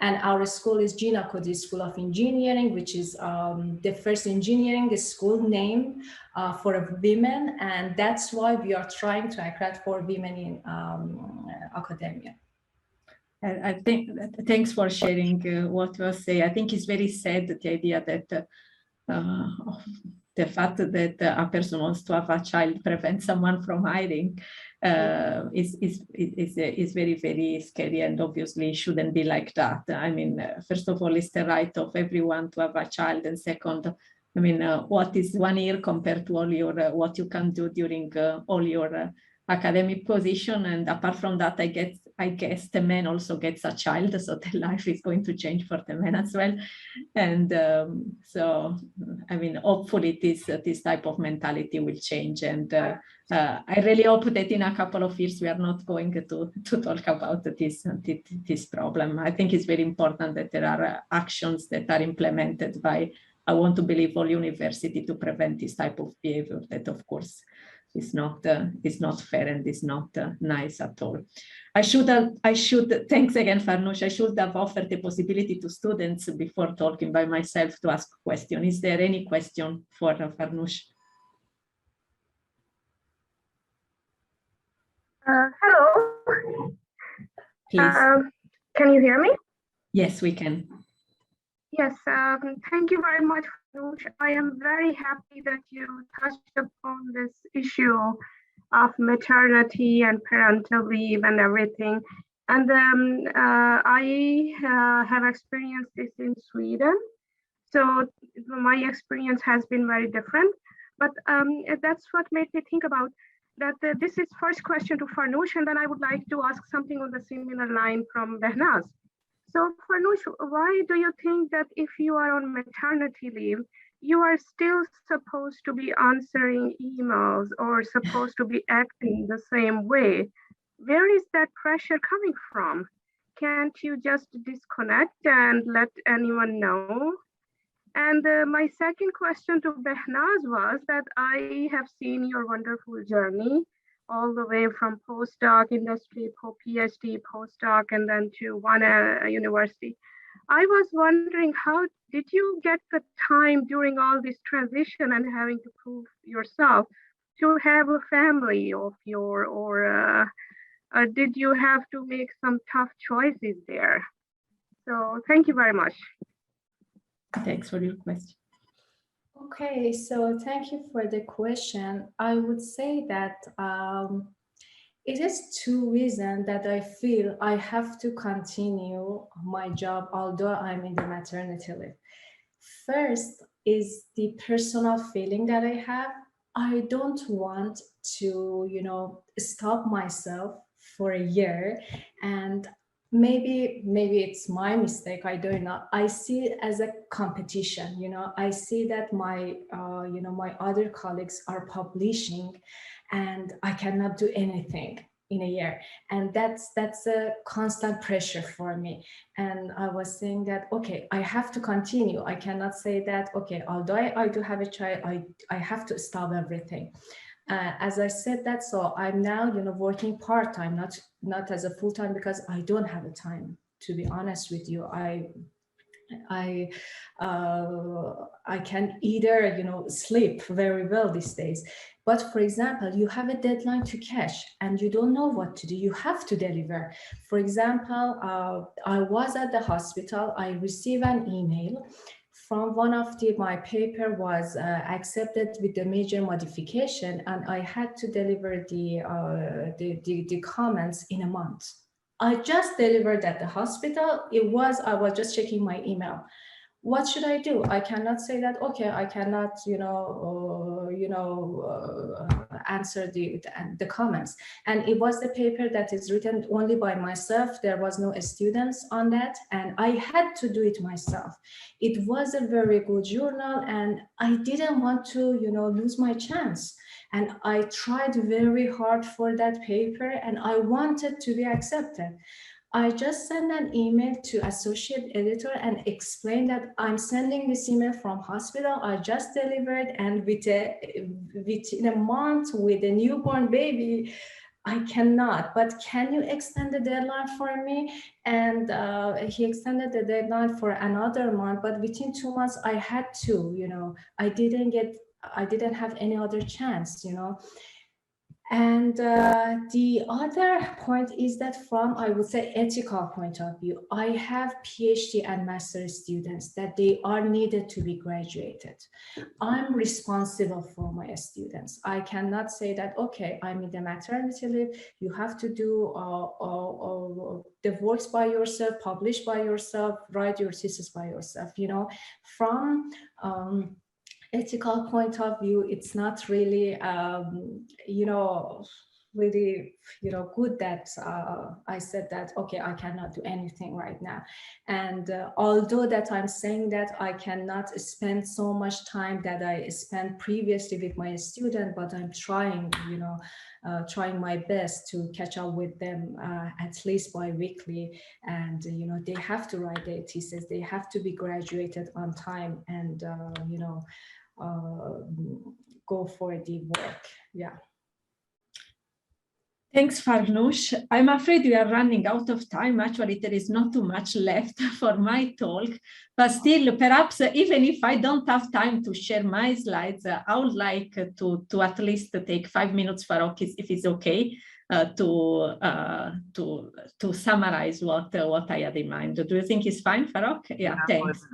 And our school is Gina Cody School of Engineering, which is the first engineering school name for women. And that's why we are trying to attract for women in academia. I think, thanks for sharing what you say. I think it's very sad, the idea that the fact that a person wants to have a child prevents someone from hiring is very, very scary, and obviously shouldn't be like that. I mean, first of all, it's the right of everyone to have a child, and second, I mean, what is 1 year compared to all your what you can do during all your academic position? And apart from that, I guess the man also gets a child, so the life is going to change for the men as well. And so, I mean, hopefully this type of mentality will change. And I really hope that in a couple of years we are not going to talk about this problem. I think it's very important that there are actions that are implemented by, I want to believe, all university to prevent this type of behavior that, of course, is not fair and is not nice at all. I should, thanks again, Farnoosh. I should have offered the possibility to students before talking by myself to ask a question. Is there any question for Farnoosh? Hello. please. Can you hear me? Yes, we can. Yes, thank you very much, Fanush. I am very happy that you touched upon this issue of maternity and parental leave and everything. And I have experienced this in Sweden. So my experience has been very different. But that's what made me think about that this is first question to Farnoosh, and then I would like to ask something on the similar line from Behnaz. So Farnoosh, why do you think that if you are on maternity leave, you are still supposed to be answering emails or supposed to be acting the same way? Where is that pressure coming from? Can't you just disconnect and let anyone know? And my second question to Behnaz was that I have seen your wonderful journey all the way from postdoc industry, PhD, postdoc, and then to one university. I was wondering, how did you get the time during all this transition and having to prove yourself to have a family of your, or did you have to make some tough choices there? So thank you very much. Thanks for your question. Okay, so thank you for the question. I would say that it is two reasons that I feel I have to continue my job although I'm in the maternity leave. First is the personal feeling that I have. I don't want to, stop myself for a year, and maybe it's my mistake, I don't know. I see it as a competition. I see that my my other colleagues are publishing and I cannot do anything in a year, and that's a constant pressure for me. And I was saying that, okay, I have to continue. I cannot say that, okay, although I do have a child, I have to stop everything. As I said that, so I'm now, working part-time, not as a full-time, because I don't have a time, to be honest with you. I can either, sleep very well these days. But for example, you have a deadline to catch and you don't know what to do. You have to deliver. For example, I was at the hospital. I received an email from one of my paper was accepted with the major modification, and I had to deliver the comments in a month. I just delivered at the hospital. I was just checking my email. What should I do? I cannot say that, okay, I cannot, answer the comments. And it was the paper that is written only by myself. There was no students on that. And I had to do it myself. It was a very good journal and I didn't want to, lose my chance. And I tried very hard for that paper and I wanted to be accepted. I just sent an email to associate editor and explained that I'm sending this email from hospital. I just delivered, and within a month with a newborn baby, I cannot, but can you extend the deadline for me? And he extended the deadline for another month, but within 2 months I had to, I didn't have any other chance, And the other point is that from, I would say, ethical point of view, I have PhD and master students that they are needed to be graduated. I'm responsible for my students. I cannot say that, okay, I'm in the maternity leave, you have to do the works by yourself, publish by yourself, write your thesis by yourself, from ethical point of view, it's not really, really, good that I said that, okay, I cannot do anything right now. And although that I'm saying that I cannot spend so much time that I spent previously with my student, but I'm trying, trying my best to catch up with them at least bi-weekly. And, they have to write their thesis, they have to be graduated on time and, go for the work. Yeah. Thanks, Farnoosh. I'm afraid we are running out of time. Actually, there is not too much left for my talk, but still, perhaps even if I don't have time to share my slides, I would like to at least take 5 minutes, Farok, if it's okay. to summarize what I had in mind. Do you think it's fine, Farrokh? Yeah, thanks.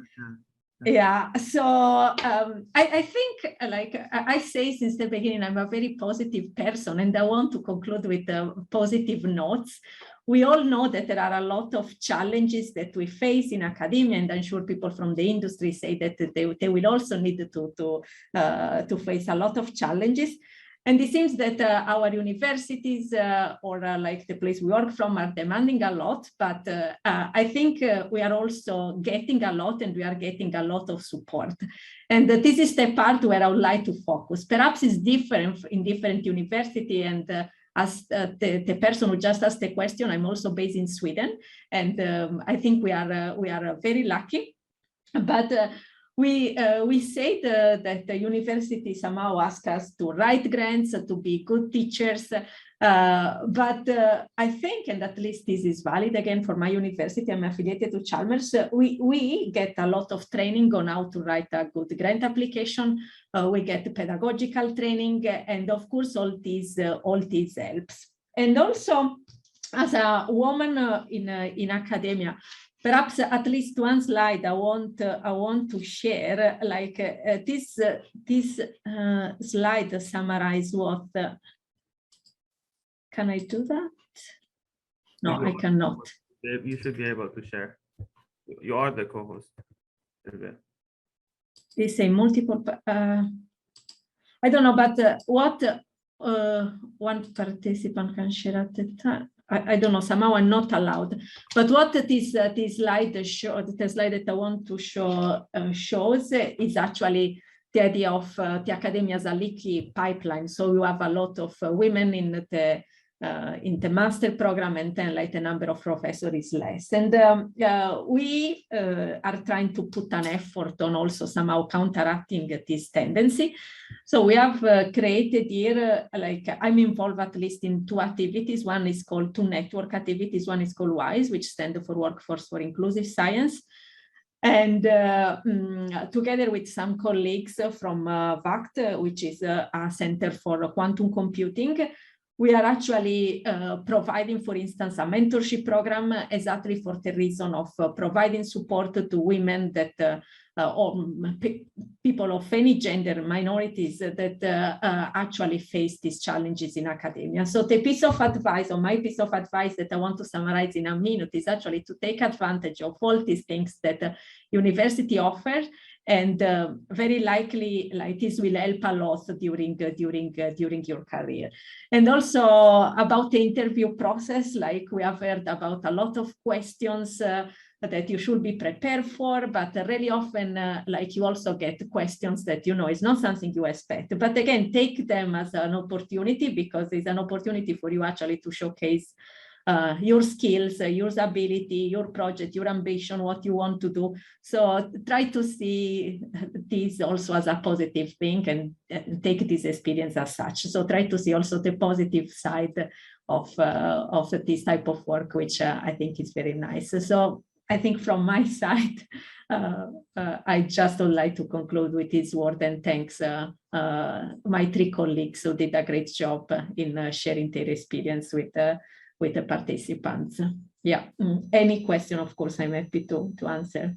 Yeah, so I think, like I say since the beginning, I'm a very positive person, and I want to conclude with positive notes. We all know that there are a lot of challenges that we face in academia, and I'm sure people from the industry say that they will also need to face a lot of challenges. And it seems that our universities or like the place we work from are demanding a lot, but I think we are also getting a lot, and we are getting a lot of support. And this is the part where I would like to focus. Perhaps it's different in different universities, and as the person who just asked the question, I'm also based in Sweden, and I think we are very lucky. But we say that the university somehow asks us to write grants, to be good teachers, but I think, and at least this is valid again for my university, I'm affiliated to Chalmers, we get a lot of training on how to write a good grant application, we get pedagogical training, and of course all these helps. And also, as a woman in academia, perhaps at least one slide I want to share, like this slide summarize what. Can I do that? No, I cannot. You should be able to share. You are the co-host. They say multiple. I don't know, but what one participant can share at a time. I don't know, somehow I'm not allowed. But what this slide shows, the slide that I want to show shows is actually the idea of the academia as a leaky pipeline. So you have a lot of women in the master program, and then like the number of professors is less. And we are trying to put an effort on also somehow counteracting this tendency. So we have created here, like I'm involved at least in two activities. One is called two network activities. One is called WISE, which stands for Workforce for Inclusive Science. And together with some colleagues from VACT, which is a Center for Quantum Computing, we are actually providing, for instance, a mentorship program exactly for the reason of providing support to women that or people of any gender, minorities that actually face these challenges in academia. So the piece of advice, or my piece of advice that I want to summarize in a minute, is actually to take advantage of all these things that university offers. And very likely, like this will help a lot during your career. And also about the interview process, like we have heard about a lot of questions that you should be prepared for, but really often, like you also get questions that it's not something you expect. But again, take them as an opportunity, because it's an opportunity for you actually to showcase your skills, your ability, your project, your ambition, what you want to do. So try to see this also as a positive thing, and take this experience as such. So try to see also the positive side of this type of work, which I think is very nice. So I think from my side, I just would like to conclude with this word, and thanks my three colleagues who did a great job in sharing their experience with the participants. Yeah, any question, of course, I'm happy to answer.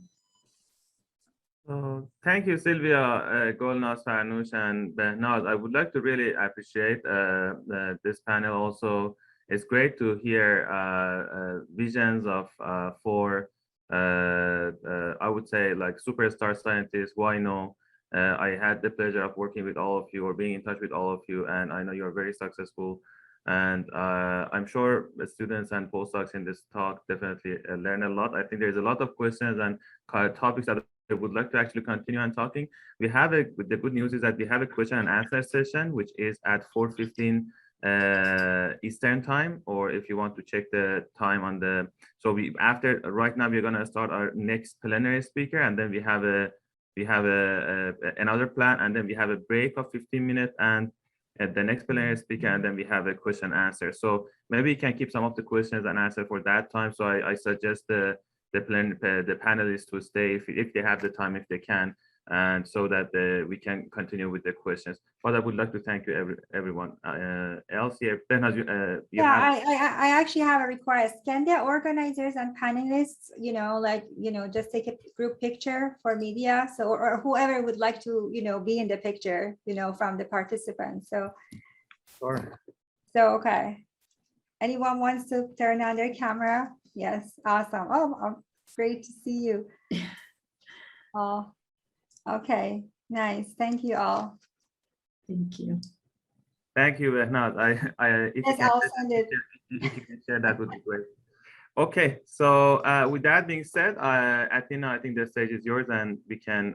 Thank you, Sylvia, Golnaz, Farnoosh, and Behnaz. I would like to really appreciate this panel also. It's great to hear visions of four, I would say, like superstar scientists who I know. I had the pleasure of working with all of you, or being in touch with all of you, and I know you're very successful. And I'm sure the students and postdocs in this talk definitely learn a lot. I think there's a lot of questions and topics that I would like to actually continue on talking. The good news is that we have a question and answer session, which is at 4:15 Eastern time, or if you want to check the time on the, so right now we're gonna start our next plenary speaker, and then we have another plan, and then we have a break of 15 minutes, and at the next plenary speaker, and then we have a question and answer. So maybe you can keep some of the questions and answer for that time. So I suggest the panelists to stay if they have the time, if they can. and so that we can continue with the questions. But I would like to thank you, everyone else here. Behnaz, I actually have a request. Can the organizers and panelists, just take a group picture for media? So, or whoever would like to, be in the picture, from the participants. So, sure. So, okay. Anyone wants to turn on their camera? Yes, awesome. Oh, great to see you. Oh, okay, nice. Thank you all. Thank you. Thank you, Behnaz. If you can share, that would be great. Okay, so with that being said, Athena, I think the stage is yours, and we can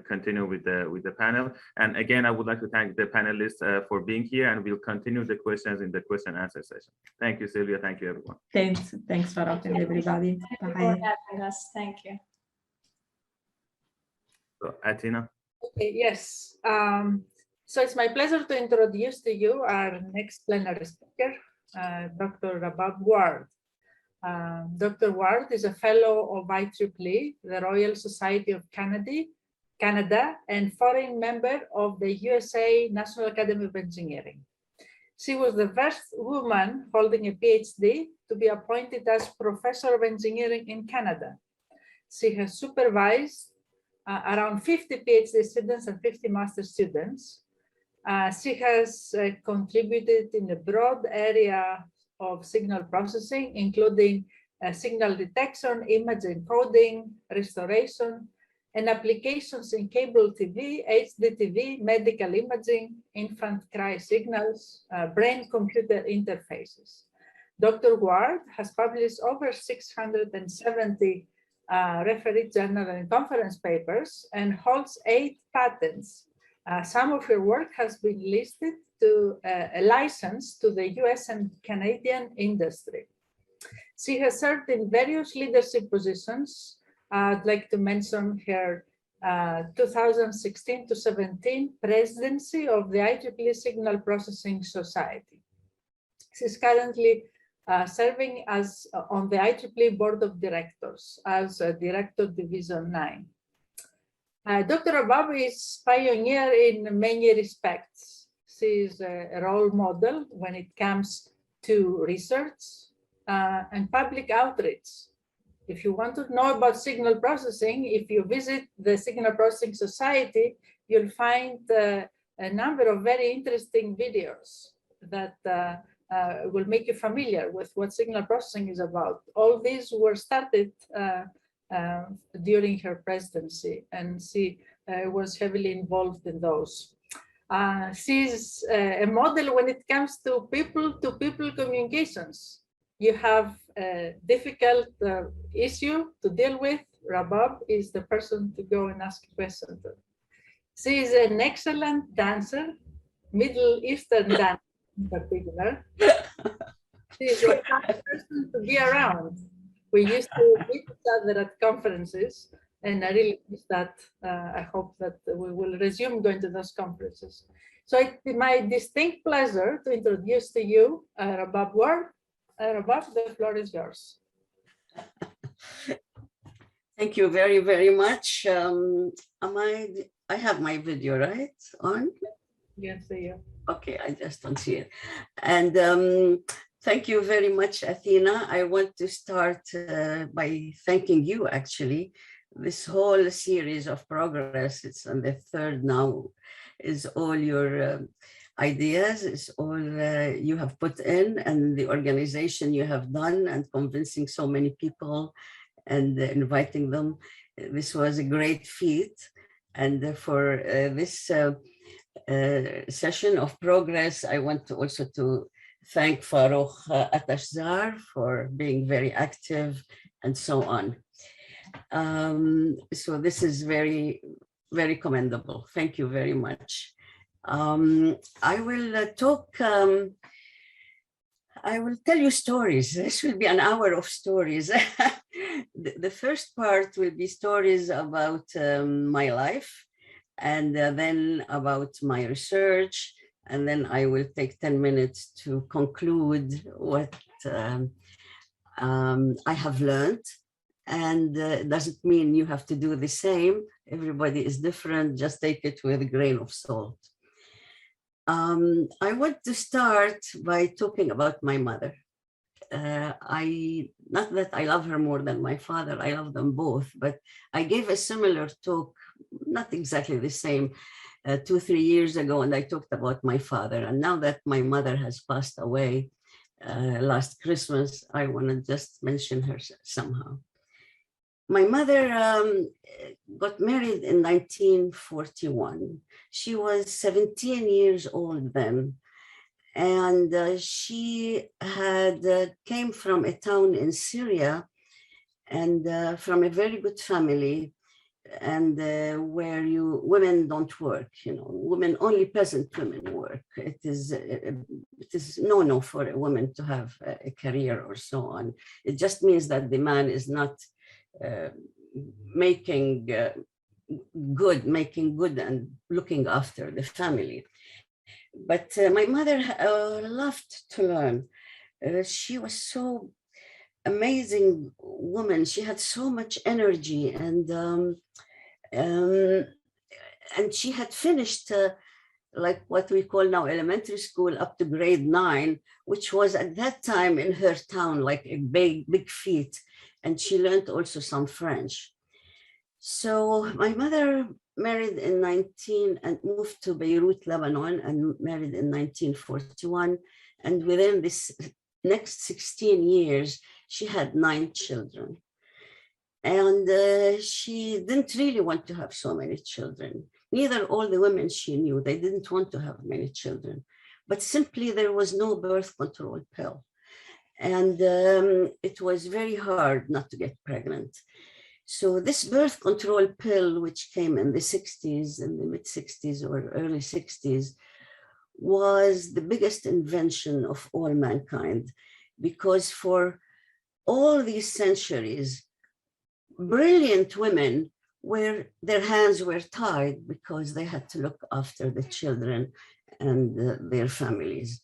continue with the panel. And again, I would like to thank the panelists for being here, and we'll continue the questions in the question and answer session. Thank you, Sylvia. Thank you, everyone. Thanks, Farah, and everybody. Thank you for having us. Thank you. So, Athena. Okay, yes. So it's my pleasure to introduce to you our next plenary speaker, Dr. Rabab Ward. Dr. Ward is a fellow of IEEE, the Royal Society of Canada, and foreign member of the USA National Academy of Engineering. She was the first woman holding a PhD to be appointed as Professor of Engineering in Canada. She has supervised around 50 PhD students and 50 master students. She has contributed in a broad area of signal processing, including signal detection, image encoding, restoration, and applications in cable TV, HD TV, medical imaging, infant cry signals, brain-computer interfaces. Dr. Ward has published over 670 referee journal and conference papers and holds 8 patents. Some of her work has been listed to a license to the US and Canadian industry. She has served in various leadership positions. I'd like to mention her 2016 to 17 presidency of the IEEE Signal Processing Society. She's currently serving as on the IEEE Board of Directors as Director Division 9. Dr. Rabab is pioneer in many respects. She is a role model when it comes to research and public outreach. If you want to know about signal processing, if you visit the Signal Processing Society, you'll find a number of very interesting videos that will make you familiar with what signal processing is about. All these were started during her presidency, and she was heavily involved in those. She's a model when it comes to people-to-people communications. You have a difficult issue to deal with, Rabab is the person to go and ask a question to. She is an excellent dancer, Middle Eastern dancer in particular. She is a fun person to be around. We used to meet each other at conferences, and I really miss that. I hope that we will resume going to those conferences. So it's my distinct pleasure to introduce to you Rabab Ward. Rabab, the floor is yours. Thank you very, very much. I have my video, right, on? Yes, see you. Okay, I just don't see it. And thank you very much, Athena. I want to start by thanking you, actually. This whole series of progress, it's on the 3rd now, is all your ideas, is all you have put in, and the organization you have done, and convincing so many people and inviting them. This was a great feat. And for this session of progress, I want to also to thank Farouk Atashzar for being very active and so on. So this is very, very commendable. Thank you very much. I will I will tell you stories. This will be an hour of stories. The first part will be stories about my life, and then about my research, and then I will take 10 minutes to conclude what I have learned And it doesn't mean you have to do the same. Everybody is different. Just take it with a grain of salt. I want to start by talking about my mother. Not that I love her more than my father, I love them both, but I gave a similar talk, not exactly the same, 2-3 years ago, and I talked about my father. And now that my mother has passed away last Christmas, I want to just mention her somehow. My mother got married in 1941. She was 17 years old then. And she had came from a town in Syria, and from a very good family, and where women don't work, women, only peasant women work. It is no for a woman to have a career or so on. It just means that the man is not making good and looking after the family. But my mother loved to learn. She was so amazing woman. She had so much energy, and she had finished like what we call now elementary school up to grade 9, which was at that time in her town like a big feat. And she learned also some French. So my mother married in and moved to Beirut, Lebanon, and married in 1941. And within this next 16 years, she had 9 children. And she didn't really want to have so many children. Neither all the women she knew, they didn't want to have many children, but simply there was no birth control pill. And it was very hard not to get pregnant. So this birth control pill, which came in the 60s, in the mid 60s or early 60s, was the biggest invention of all mankind, because for all these centuries, brilliant women their hands were tied because they had to look after the children and their families.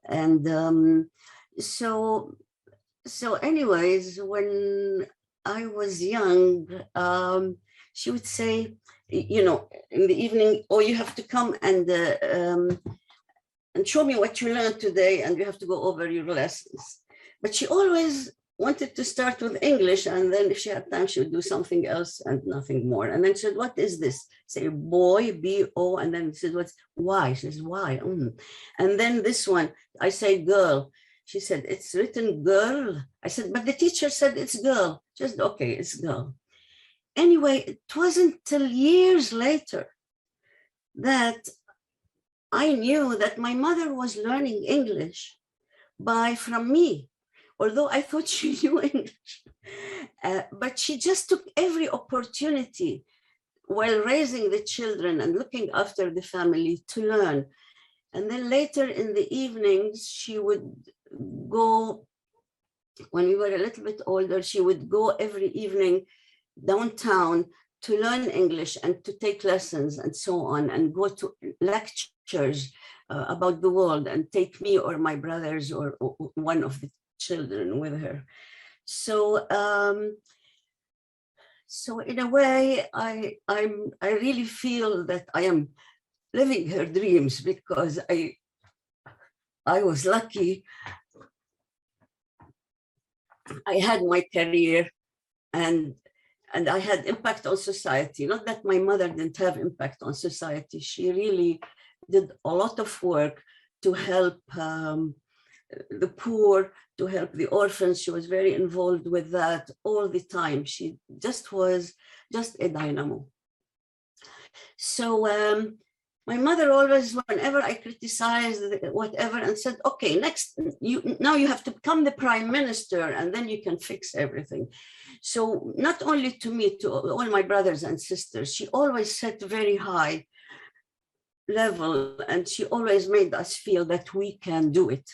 And so anyways, when I was young, she would say, in the evening, oh, you have to come and show me what you learned today, and you have to go over your lessons. But she always wanted to start with English, and then if she had time, she would do something else and nothing more. And then she said, what is this? Say boy, B-O, and then she said, what's why? She says, why? And then this one, I say girl. She said, it's written girl. I said, but the teacher said it's girl. Just okay, it's girl. Anyway, it wasn't till years later that I knew that my mother was learning English from me, although I thought she knew English. But she just took every opportunity while raising the children and looking after the family to learn. And then later in the evenings, she would go, when we were a little bit older, she would go every evening downtown to learn English and to take lessons and so on, and go to lectures about the world and take me or my brothers or one of the children with her. So in a way, I really feel that I am living her dreams, because I was lucky. I had my career, and I had impact on society. Not that my mother didn't have impact on society. She really did a lot of work to help the poor, to help the orphans. She was very involved with that all the time. She just was a dynamo. So my mother always, whenever I criticized whatever, and said, okay, next, now you have to become the prime minister, and then you can fix everything. So not only to me, to all my brothers and sisters, she always set very high level, and she always made us feel that we can do it.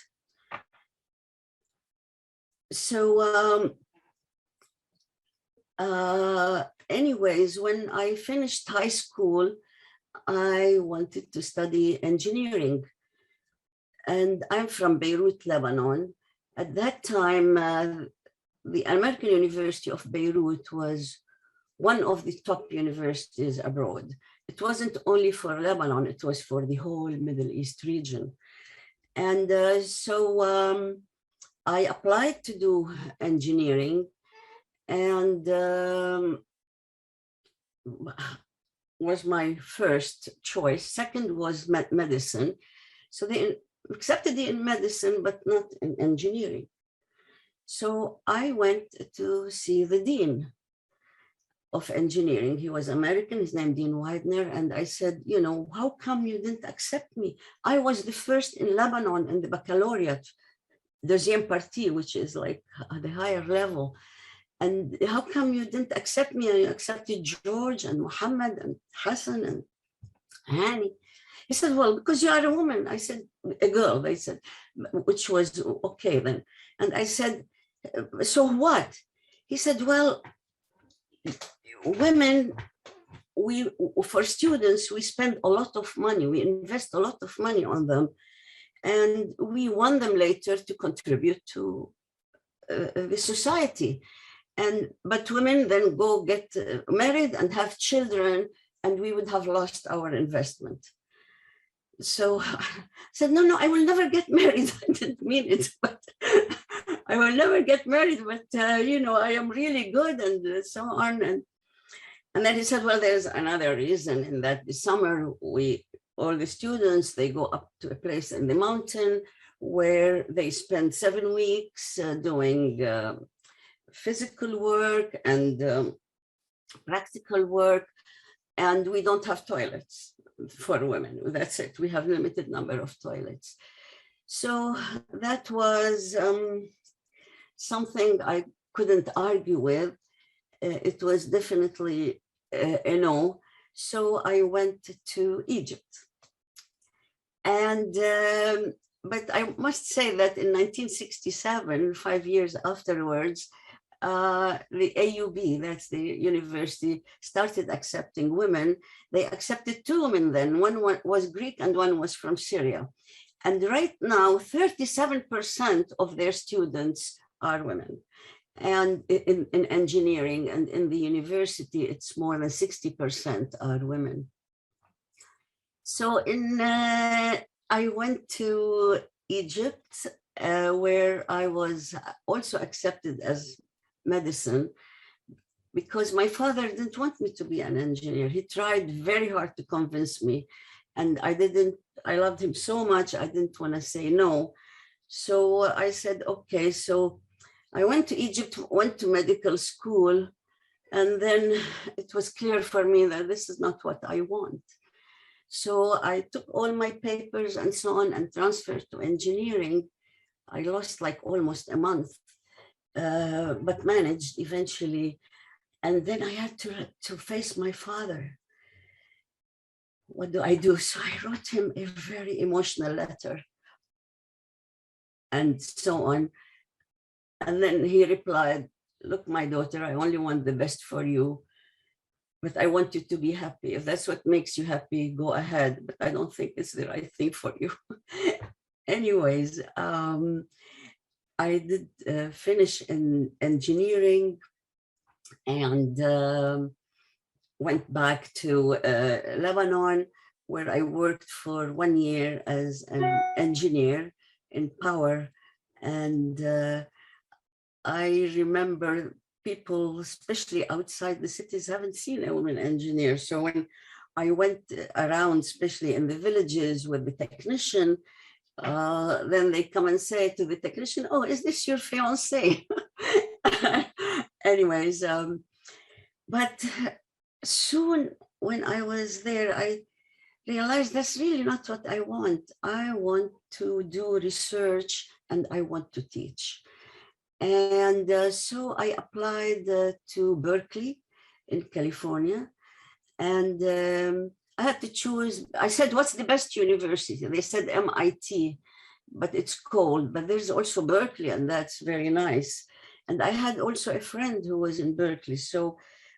So anyways, when I finished high school, I wanted to study engineering. And I'm from Beirut, Lebanon. At that time, the American University of Beirut was one of the top universities abroad. It wasn't only for Lebanon, it was for the whole Middle East region. And I applied to do engineering, and was my first choice. Second was medicine. So they accepted me in medicine, but not in engineering. So I went to see the dean of engineering. He was American, his name Dean Widener. And I said, you know, how come you didn't accept me? I was the first in Lebanon in the baccalaureate, deuxième partie, which is like the higher level. And how come you didn't accept me? And you accepted George and Muhammad and Hassan and Hani. He said, well, because you are a woman. I said, a girl, they said, which was okay then. And I said, so what? He said, well, women, for students, we spend a lot of money. We invest a lot of money on them. And we want them later to contribute to the society. But women then go get married and have children, and we would have lost our investment. So I said, no, I will never get married. I didn't mean it, but I will never get married, but you know, I am really good and so on. And then he said, well, there's another reason in that the summer, all the students, they go up to a place in the mountain where they spend 7 weeks doing physical work and practical work, and we don't have toilets for women. That's it. We have limited number of toilets. So that was something I couldn't argue with. It was definitely a no. So I went to Egypt. And but I must say that in 1967, 5 years afterwards, the AUB, that's the university, started accepting women. They accepted 2 women then. One was Greek and one was from Syria. And right now, 37% of their students are women. And in engineering and in the university, it's more than 60% are women. So I went to Egypt, where I was also accepted as medicine, because my father didn't want me to be an engineer. He tried very hard to convince me, and I loved him so much, I didn't want to say no. So I said, okay. So I went to Egypt, went to medical school, and then it was clear for me that this is not what I want. So I took all my papers and so on and transferred to engineering. I lost like almost a month, but managed eventually. And then I had to face my father. What do I do? So I wrote him a very emotional letter and so on. And then he replied, look, my daughter, I only want the best for you, but I want you to be happy. If that's what makes you happy, go ahead. But I don't think it's the right thing for you. Anyways, I did finish in engineering and went back to Lebanon, where I worked for 1 year as an engineer in power. And I remember people, especially outside the cities, haven't seen a woman engineer. So when I went around, especially in the villages with the technician, then they come and say to the technician, oh, is this your fiance? Anyways, but soon when I was there, I realized that's really not what I want. I want to do research and I want to teach. And so I applied to Berkeley in California, and I had to choose. I said, what's the best university? They said MIT, but it's cold, but there's also Berkeley, and that's very nice. And I had also a friend who was in Berkeley. So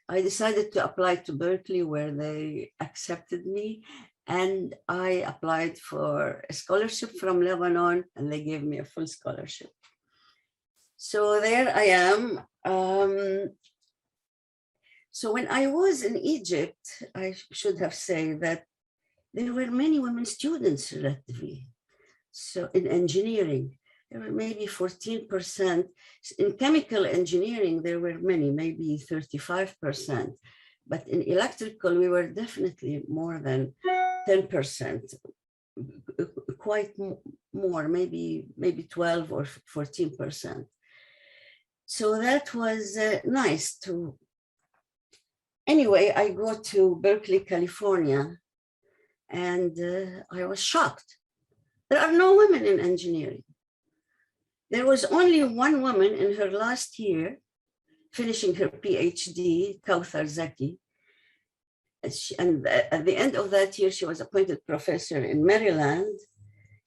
I decided to apply to Berkeley, where they accepted me. And I applied for a scholarship from Lebanon, and they gave me a full scholarship. So there I am. So when I was in Egypt, I should have said that there were many women students relatively. So in engineering, there were maybe 14%. In chemical engineering, there were many, maybe 35%. But in electrical, we were definitely more than 10%, quite more, maybe 12 or 14%. So that was nice to. Anyway, I go to Berkeley, California, and I was shocked. There are no women in engineering. There was only one woman in her last year finishing her PhD, Kauthar Zaki. And at the end of that year, she was appointed professor in Maryland,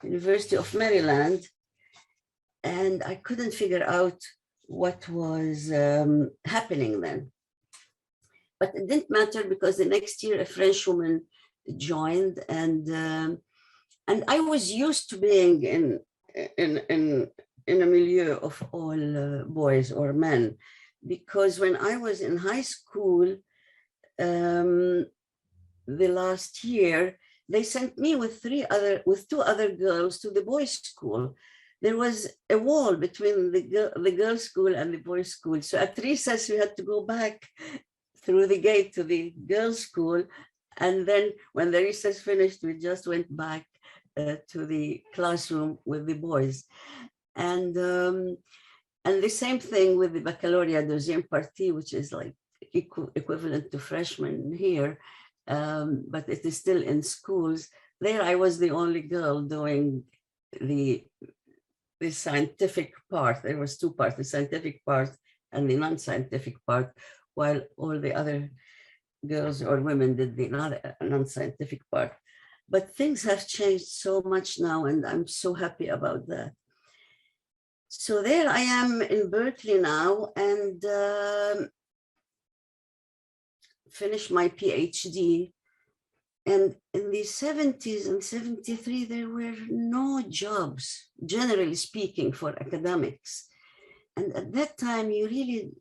University of Maryland. And I couldn't figure out what was happening then. But it didn't matter because the next year a French woman joined, and I was used to being in a milieu of all boys or men, because when I was in high school, the last year, they sent me with two other girls to the boys' school. There was a wall between the girls' school and the boys' school. So at recess, we had to go back through the gate to the girls' school. And then when the recess finished, we just went back to the classroom with the boys. And the same thing with the baccalaureate deuxième partie, which is like equivalent to freshman here, but it is still in schools. There I was the only girl doing the scientific part. There was two parts, the scientific part and the non-scientific part, while all the other girls or women did the non-scientific part. But things have changed so much now, and I'm so happy about that. So there I am in Berkeley now, and finished my PhD. And in the 70s and 73, there were no jobs, generally speaking, for academics. And at that time, you really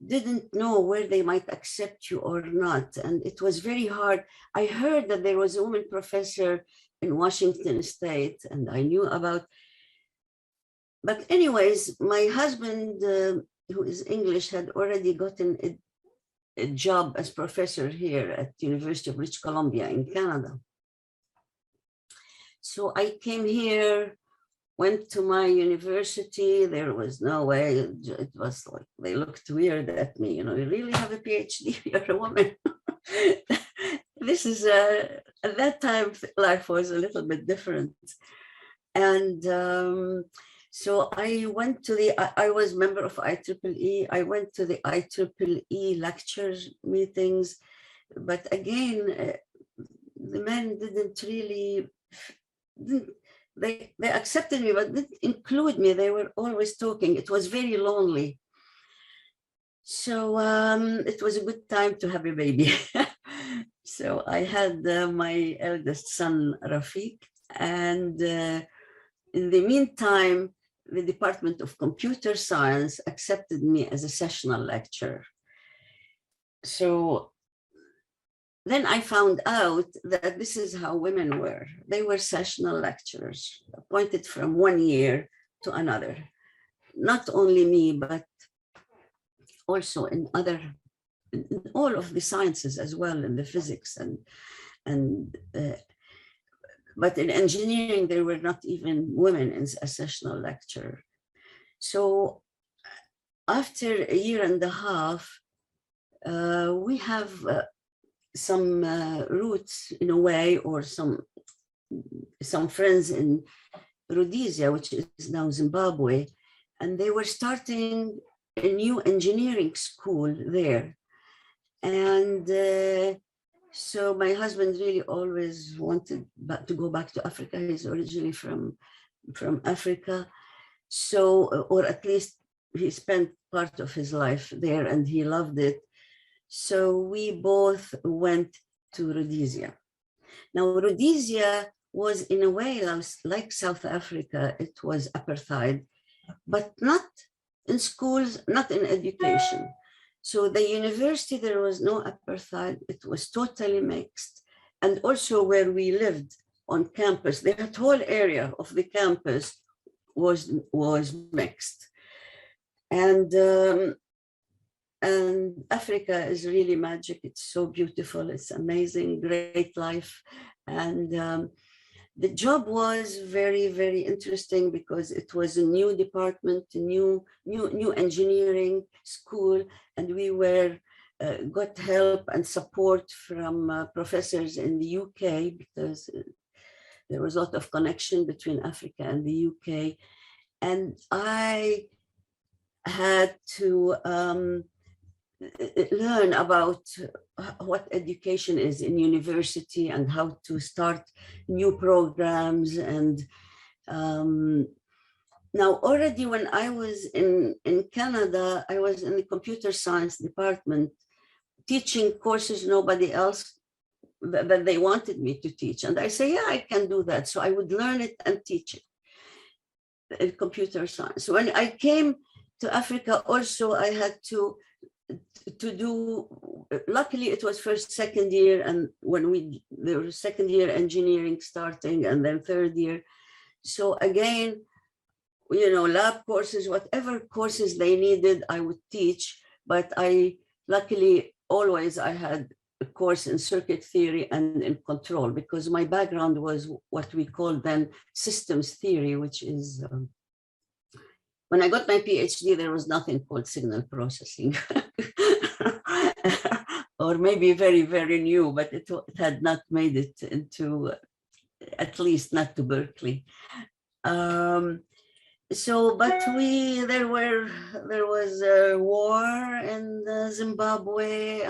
didn't know where they might accept you or not. And it was very hard. I heard that there was a woman professor in Washington State, and I knew about. But anyways, my husband, who is English, had already gotten a job as professor here at the University of British Columbia in Canada. So I came here, went to my university. There was no way. It was like, they looked weird at me. You know, you really have a PhD, you're a woman. This is, at that time, life was a little bit different. And so I went to I was member of IEEE. I went to the IEEE lectures meetings, but again, the men didn't really, they accepted me, but didn't include me. They were always talking. It was very lonely. So it was a good time to have a baby. So I had my eldest son, Rafiq, and in the meantime, the Department of Computer Science accepted me as a sessional lecturer. So then I found out that this is how women were. They were sessional lecturers, appointed from one year to another. Not only me, but also in all of the sciences as well, in the physics but in engineering, there were not even women in a sessional lecture. So after a year and a half, we have some roots in a way, or some friends in Rhodesia, which is now Zimbabwe, and they were starting a new engineering school there. And so my husband really always wanted to go back to Africa. He's originally from Africa. So, or at least he spent part of his life there and he loved it. So we both went to Rhodesia. Now, Rhodesia was in a way like South Africa. It was apartheid, but not in schools, not in education. So the university, there was no apartheid. It was totally mixed. And also where we lived on campus, that whole area of the campus was mixed. And Africa is really magic. It's so beautiful. It's amazing, great life. And the job was very, very interesting because it was a new department, a new engineering school, and we were got help and support from professors in the UK because there was a lot of connection between Africa and the UK. And I had to learn about what education is in university and how to start new programs. And now already when I was in Canada, I was in the computer science department teaching courses nobody else that they wanted me to teach. And I say, yeah, I can do that. So I would learn it and teach it in computer science. When I came to Africa also, I had to do, luckily it was first, second year, and when there was second year engineering starting and then third year. So again, you know, lab courses, whatever courses they needed, I would teach, but luckily always I had a course in circuit theory and in control because my background was what we call then systems theory, which is, when I got my PhD, there was nothing called signal processing. Or maybe very, very new, but it had not made it into, at least not to Berkeley. So, but there was a war in Zimbabwe,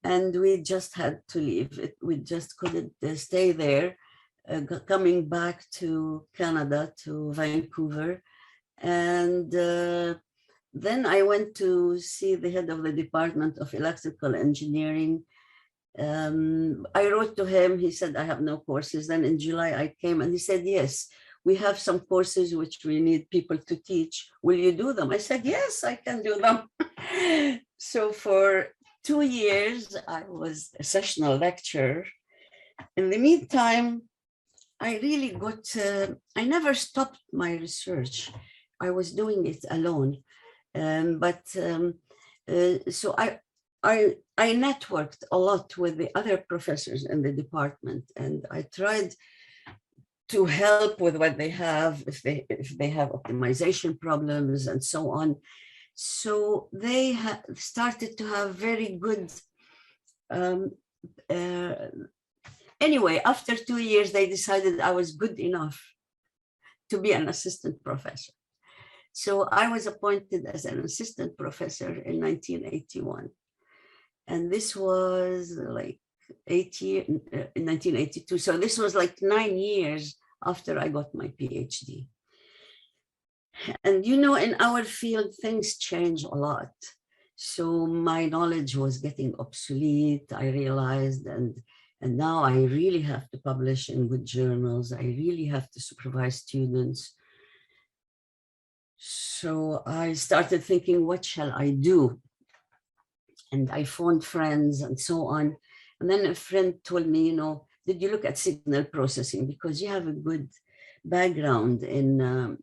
and we just had to leave. We just couldn't stay there. Coming back to Canada, to Vancouver, and then I went to see the head of the Department of Electrical Engineering. I wrote to him, he said, I have no courses. Then in July I came and he said, yes, we have some courses which we need people to teach. Will you do them? I said, yes, I can do them. So for 2 years, I was a sessional lecturer. In the meantime, I really I never stopped my research. I was doing it alone. So I networked a lot with the other professors in the department, and I tried to help with what they have, if they have optimization problems and so on. So they started to have very good, anyway, after 2 years, they decided I was good enough to be an assistant professor. So I was appointed as an assistant professor in 1981. And this was like in 1982. So this was like 9 years after I got my PhD. And you know, in our field, things change a lot. So my knowledge was getting obsolete, I realized, and now I really have to publish in good journals. I really have to supervise students. So I started thinking, what shall I do? And I phoned friends and so on. And then a friend told me, you know, did you look at signal processing? Because you have a good background in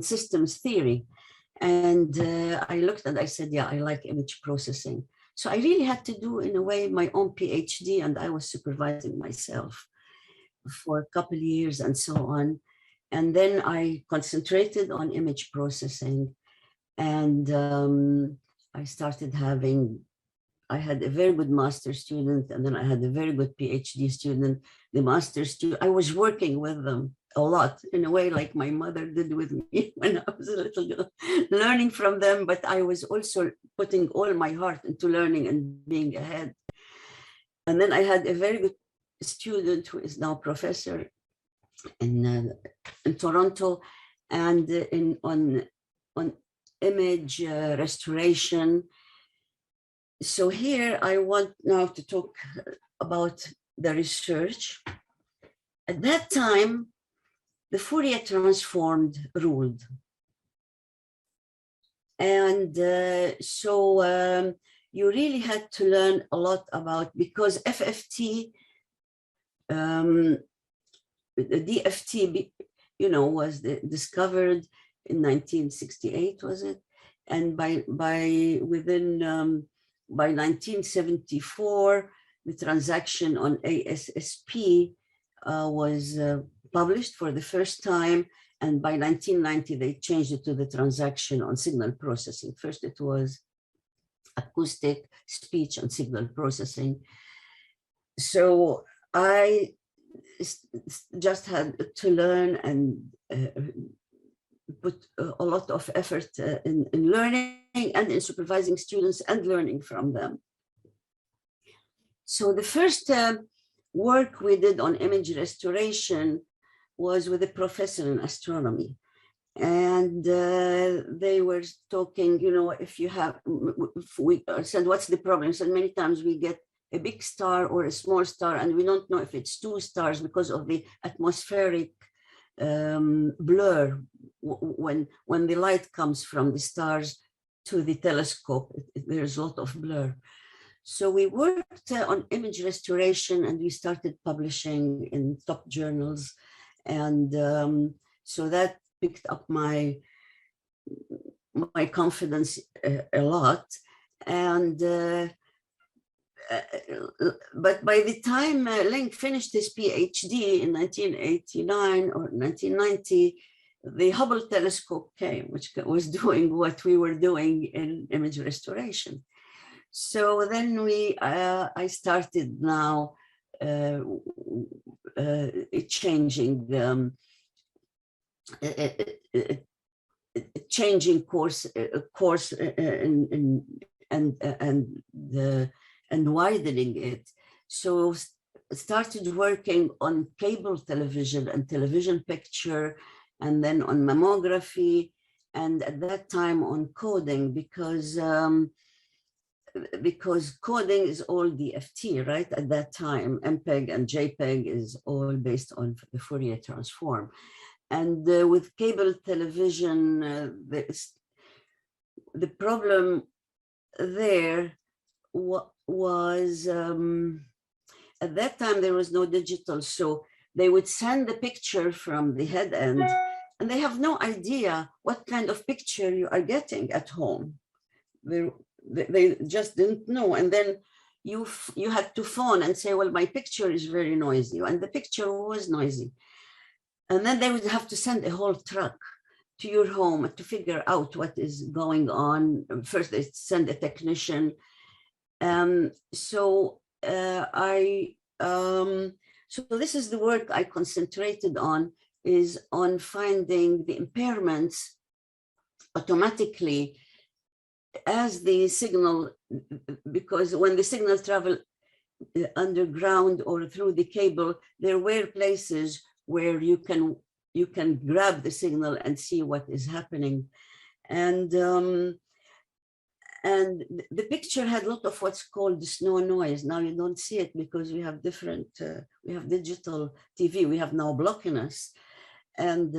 systems theory. And I looked and I said, yeah, I like image processing. So I really had to do, in a way, my own PhD, and I was supervising myself for a couple of years and so on. And then I concentrated on image processing, and I started I had a very good master's student, and then I had a very good PhD student. The master's student, I was working with them a lot, in a way like my mother did with me when I was a little girl, learning from them, but I was also putting all my heart into learning and being ahead. And then I had a very good student who is now professor in Toronto, and on image restoration. So here I want now to talk about the research. At that time, the Fourier transformed ruled. And so you really had to learn a lot about, because FFT, the DFT, you know, was discovered in 1968, was it? And by 1974, the transaction on ASSP was published for the first time. And by 1990, they changed it to the transaction on signal processing. First, it was acoustic, speech, and signal processing. So I just had to learn and put a lot of effort in learning and in supervising students and learning from them. So the first work we did on image restoration was with a professor in astronomy. And they were talking, you know, if we said, what's the problem? So many times we get a big star or a small star, and we don't know if it's two stars because of the atmospheric blur when the light comes from the stars to the telescope. There's a lot of blur. So we worked on image restoration, and we started publishing in top journals. And so that picked up my confidence a lot. And but by the time Link finished his PhD in 1989 or 1990, the Hubble telescope came, which was doing what we were doing in image restoration. So then I started now changing course and widening it. So started working on cable television and television picture, and then on mammography, and at that time on coding, because coding is all DFT, right? At that time, MPEG and JPEG is all based on the Fourier transform. And with cable television, the problem there was, at that time, there was no digital. So they would send the picture from the head end, and they have no idea what kind of picture you are getting at home. They just didn't know. And then you had to phone and say, well, my picture is very noisy. And the picture was noisy. And then they would have to send a whole truck to your home to figure out what is going on. First, they send a technician. So this is the work I concentrated on, is on finding the impairments automatically as the signal, because when the signal travel underground or through the cable, there were places where you can grab the signal and see what is happening. And the picture had a lot of what's called the snow noise. Now you don't see it because we have different, we have digital TV, we have now blockiness. And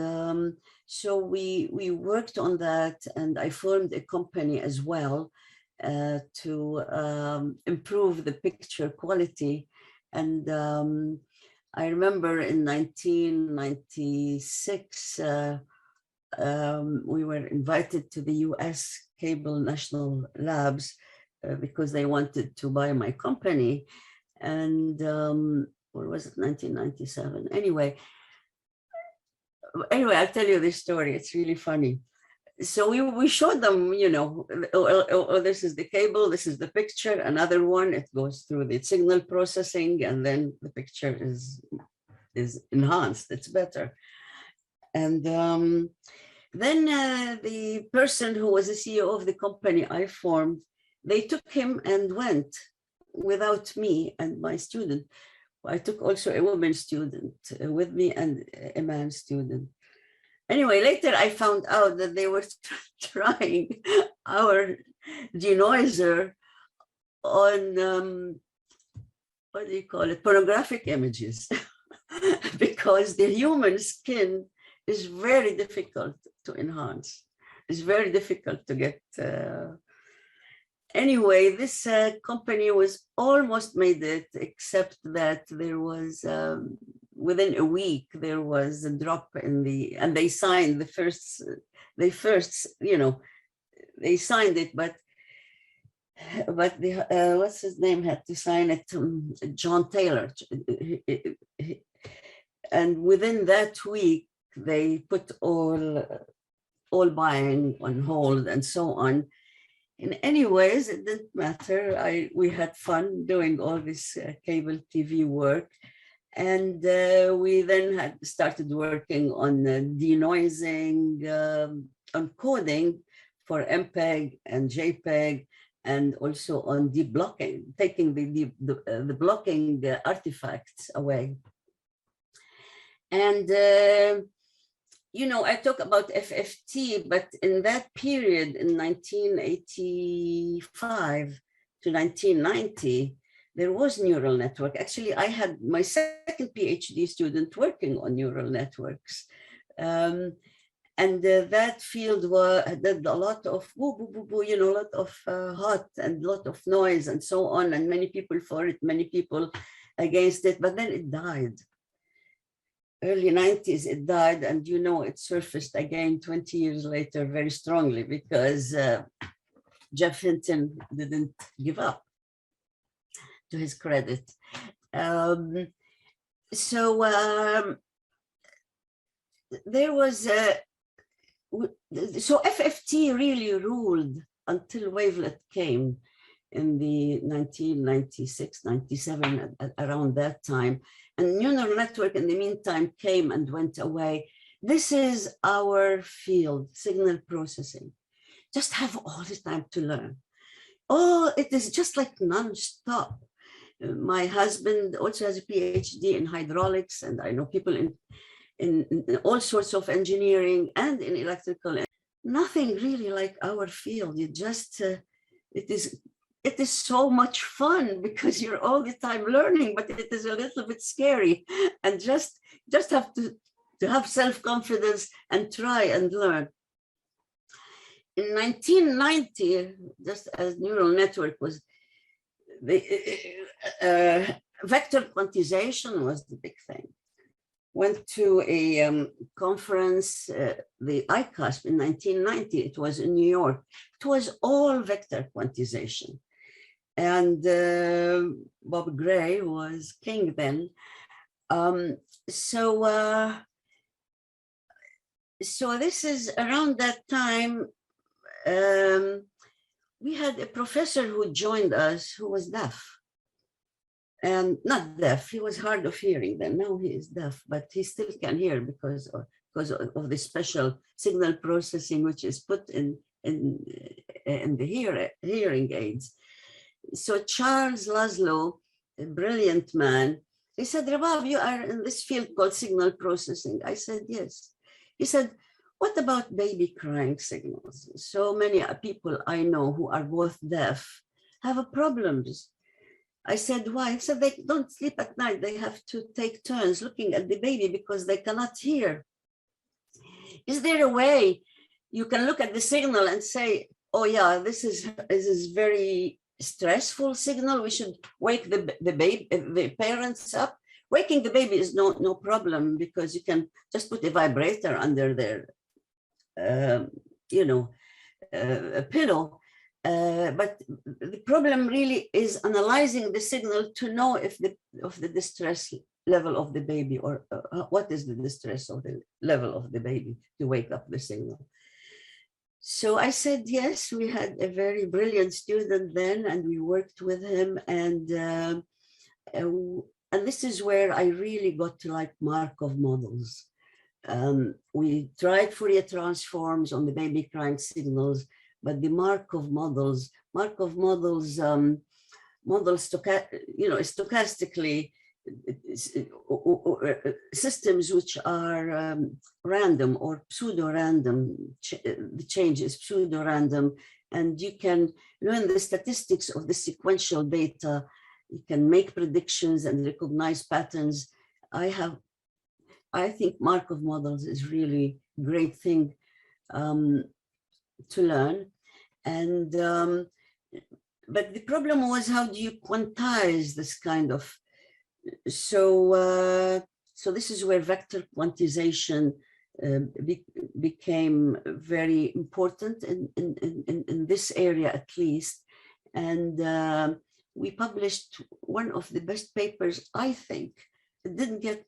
so we worked on that, and I formed a company as well to improve the picture quality. And I remember in 1996, we were invited to the US Cable National Labs because they wanted to buy my company. And what was it, 1997? Anyway, I'll tell you this story. It's really funny. So we showed them, you know, oh, this is the cable, this is the picture. Another one, it goes through the signal processing, and then the picture is enhanced. It's better. And then the person who was the CEO of the company I formed, they took him and went without me and my student. I took also a woman student with me and a man student. Anyway, later I found out that they were trying our denoiser on, what do you call it, pornographic images, because the human skin is very difficult to enhance. It's very difficult to get. Anyway, this company was almost made it, except that there was, within a week, there was a drop in the, and they signed the first, they signed it, but the, what's his name had to sign it, John Taylor. And within that week, they put all buying on hold and so on. In any ways, it didn't matter. We had fun doing all this cable TV work. And we then had started working on denoising, on coding for MPEG and JPEG, and also on deblocking, taking the blocking artifacts away. And I talk about FFT, but in that period, in 1985 to 1990, there was neural network. Actually, I had my second PhD student working on neural networks. And that field did a lot of a lot of hot and a lot of noise and so on, and many people for it, many people against it, but then it died. Early 90s, it died, and it surfaced again 20 years later very strongly because Jeff Hinton didn't give up, to his credit. There was, so FFT really ruled until wavelet came in the 1996, 97, around that time. And neural network in the meantime came and went away. This is our field, signal processing. Just have all the time to learn. Oh, it is just like non-stop. My husband also has a PhD in hydraulics, and I know people in all sorts of engineering and in electrical. Nothing really like our field. You just, it is so much fun because you're all the time learning, but it is a little bit scary, and just have to have self-confidence and try and learn. In 1990, just as neural network was, vector quantization was the big thing. Went to a conference, the ICIP in 1990, it was in New York. It was all vector quantization. And Bob Gray was king then. So this is around that time, we had a professor who joined us who was deaf. And not deaf, he was hard of hearing then. Now he is deaf, but he still can hear because of the special signal processing which is put in the hearing aids. So Charles Laszlo, a brilliant man, he said, Rabab, you are in this field called signal processing. I said, yes. He said, what about baby crying signals? So many people I know who are both deaf have problems. I said, why? He said, they don't sleep at night. They have to take turns looking at the baby because they cannot hear. Is there a way you can look at the signal and say, oh yeah, this is very stressful signal. We should wake the parents up. Waking the baby is no problem because you can just put a vibrator under their, a pillow. But the problem really is analyzing the signal to know if the distress level of the baby, or what is the distress of the level of the baby to wake up the signal. So I said, yes, we had a very brilliant student then, and we worked with him. And this is where I really got to like Markov models. We tried Fourier transforms on the baby crying signals, but the Markov models stochastically, systems which are random or pseudo-random, the change is pseudo-random, and you can learn the statistics of the sequential data. You can make predictions and recognize patterns. I I think Markov models is really great thing to learn. And but the problem was, how do you quantize this kind of, so this is where vector quantization became very important in this area at least. And we published one of the best papers, I think. It didn't get,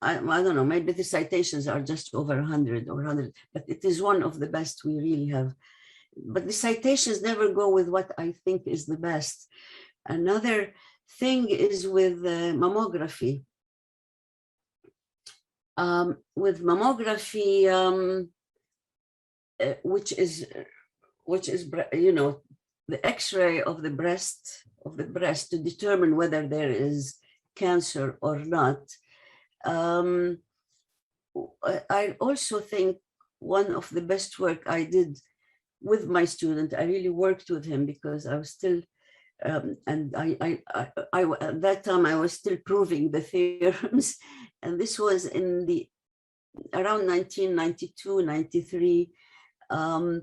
I don't know, maybe the citations are just over 100 or 100, but it is one of the best we really have. But the citations never go with what I think is the best. Another thing is with mammography. With mammography, which is you know, the X-ray of the breast to determine whether there is cancer or not. I also think one of the best work I did with my student, I really worked with him because I was still, and I at that time I was still proving the theorems, and this was in the around 1992, 93. And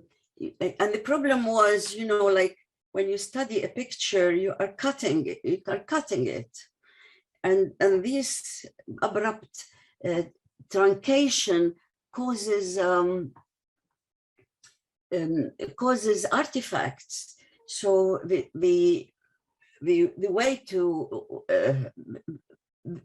the problem was, you know, like when you study a picture, you are cutting it, and this abrupt truncation causes causes artifacts. So the way to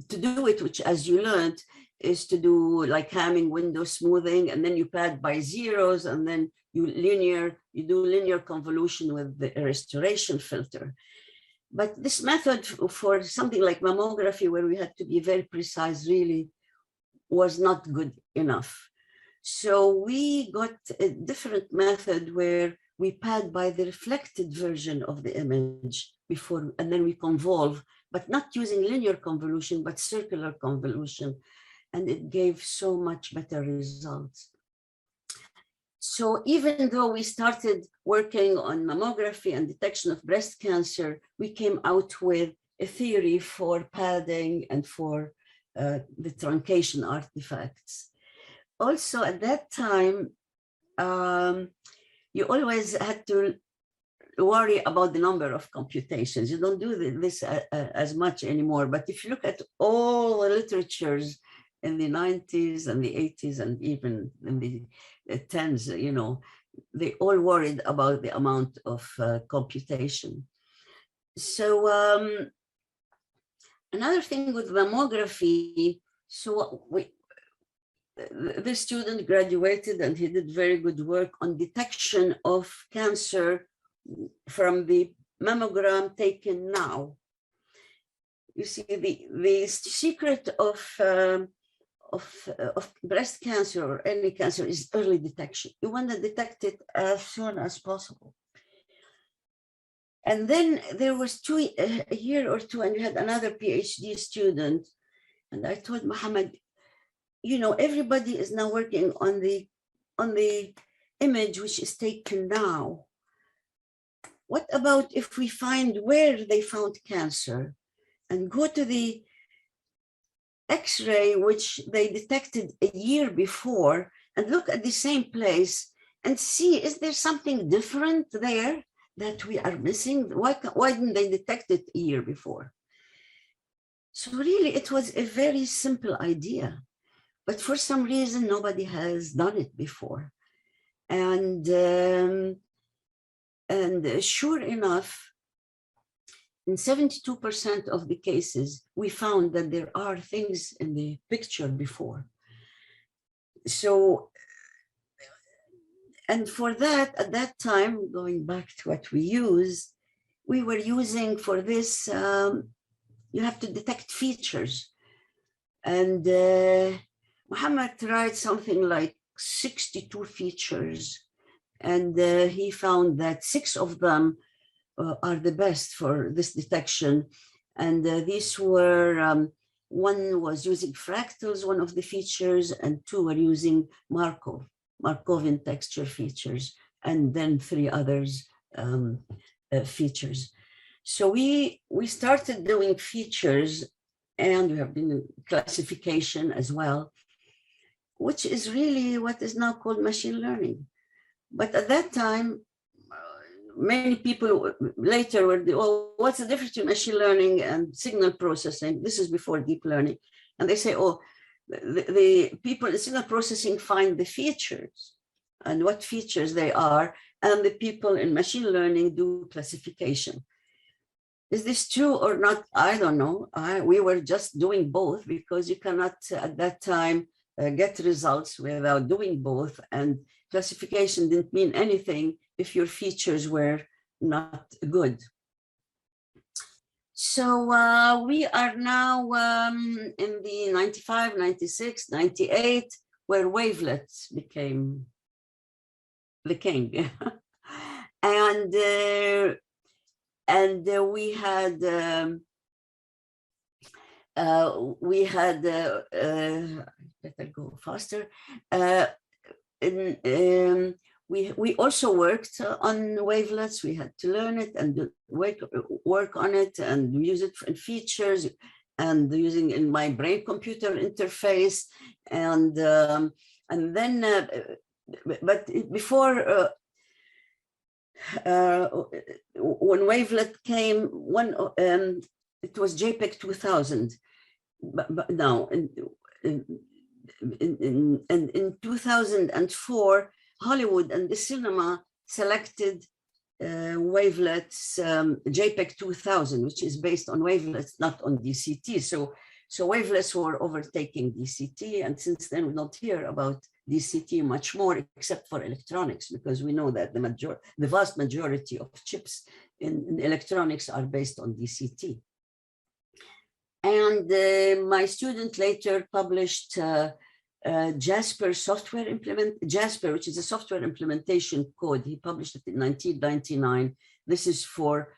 do it, which as you learned, is to do like Hamming window smoothing, and then you pad by zeros, and then you do linear convolution with the restoration filter. But this method for something like mammography, where we had to be very precise, really was not good enough. So we got a different method where we pad by the reflected version of the image before, and then we convolve, but not using linear convolution, but circular convolution. And it gave so much better results. So even though we started working on mammography and detection of breast cancer, we came out with a theory for padding and for the truncation artifacts. Also at that time, you always had to worry about the number of computations. You don't do this as much anymore, but if you look at all the literatures in the 90s and the 80s and even in the 10s, you know, they all worried about the amount of computation. So another thing with mammography, so the student graduated and he did very good work on detection of cancer from the mammogram taken now. You see, the secret of breast cancer or any cancer is early detection. You want to detect it as soon as possible. And then there was a year or two, and we had another PhD student, and I told Mohammed, you know, everybody is now working on the image which is taken now. What about if we find where they found cancer and go to the X-ray which they detected a year before and look at the same place and see, is there something different there that we are missing? Why didn't they detect it a year before? So really, it was a very simple idea, but for some reason, nobody has done it before. And sure enough, in 72% of the cases, we found that there are things in the picture before. So, and for that, at that time, going back to what we use, we were using for this, you have to detect features. And Muhammad tried something like 62 features. And he found that 6 of them are the best for this detection. And these were, one was using fractals, one of the features, and 2 were using Markovian texture features, and then 3 others features. So we started doing features and we have been in classification as well, which is really what is now called machine learning. But at that time, many people later were, oh, what's the difference between machine learning and signal processing? This is before deep learning. And they say, oh, the people in signal processing find the features and what features they are, and the people in machine learning do classification. Is this true or not? I don't know. We were just doing both, because you cannot at that time get results without doing both, and classification didn't mean anything if your features were not good. So we are now in the 95, 96, 98, where wavelets became the king. And we had better go faster. We also worked on wavelets. We had to learn it and work on it and use it in features, and using in my brain-computer interface, and then but before when wavelet came, it was JPEG 2000, but now in 2004, Hollywood and the cinema selected wavelets, JPEG 2000, which is based on wavelets, not on DCT. So wavelets were overtaking DCT, and since then we don't hear about DCT much more, except for electronics, because we know that the vast majority of chips in electronics are based on DCT. And my student later published Jasper, which is a software implementation code. He published it in 1999. This is for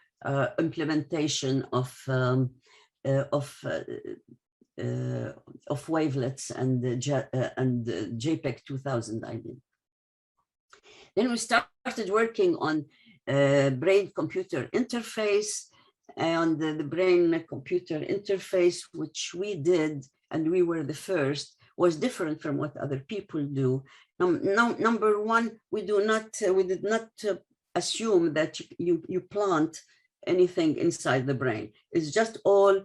implementation of wavelets and JPEG 2000, I mean. Then we started working on brain-computer interface, and the brain-computer interface, which we did, and we were the first, was different from what other people do. Number one, we did not assume that you plant anything inside the brain. It's just all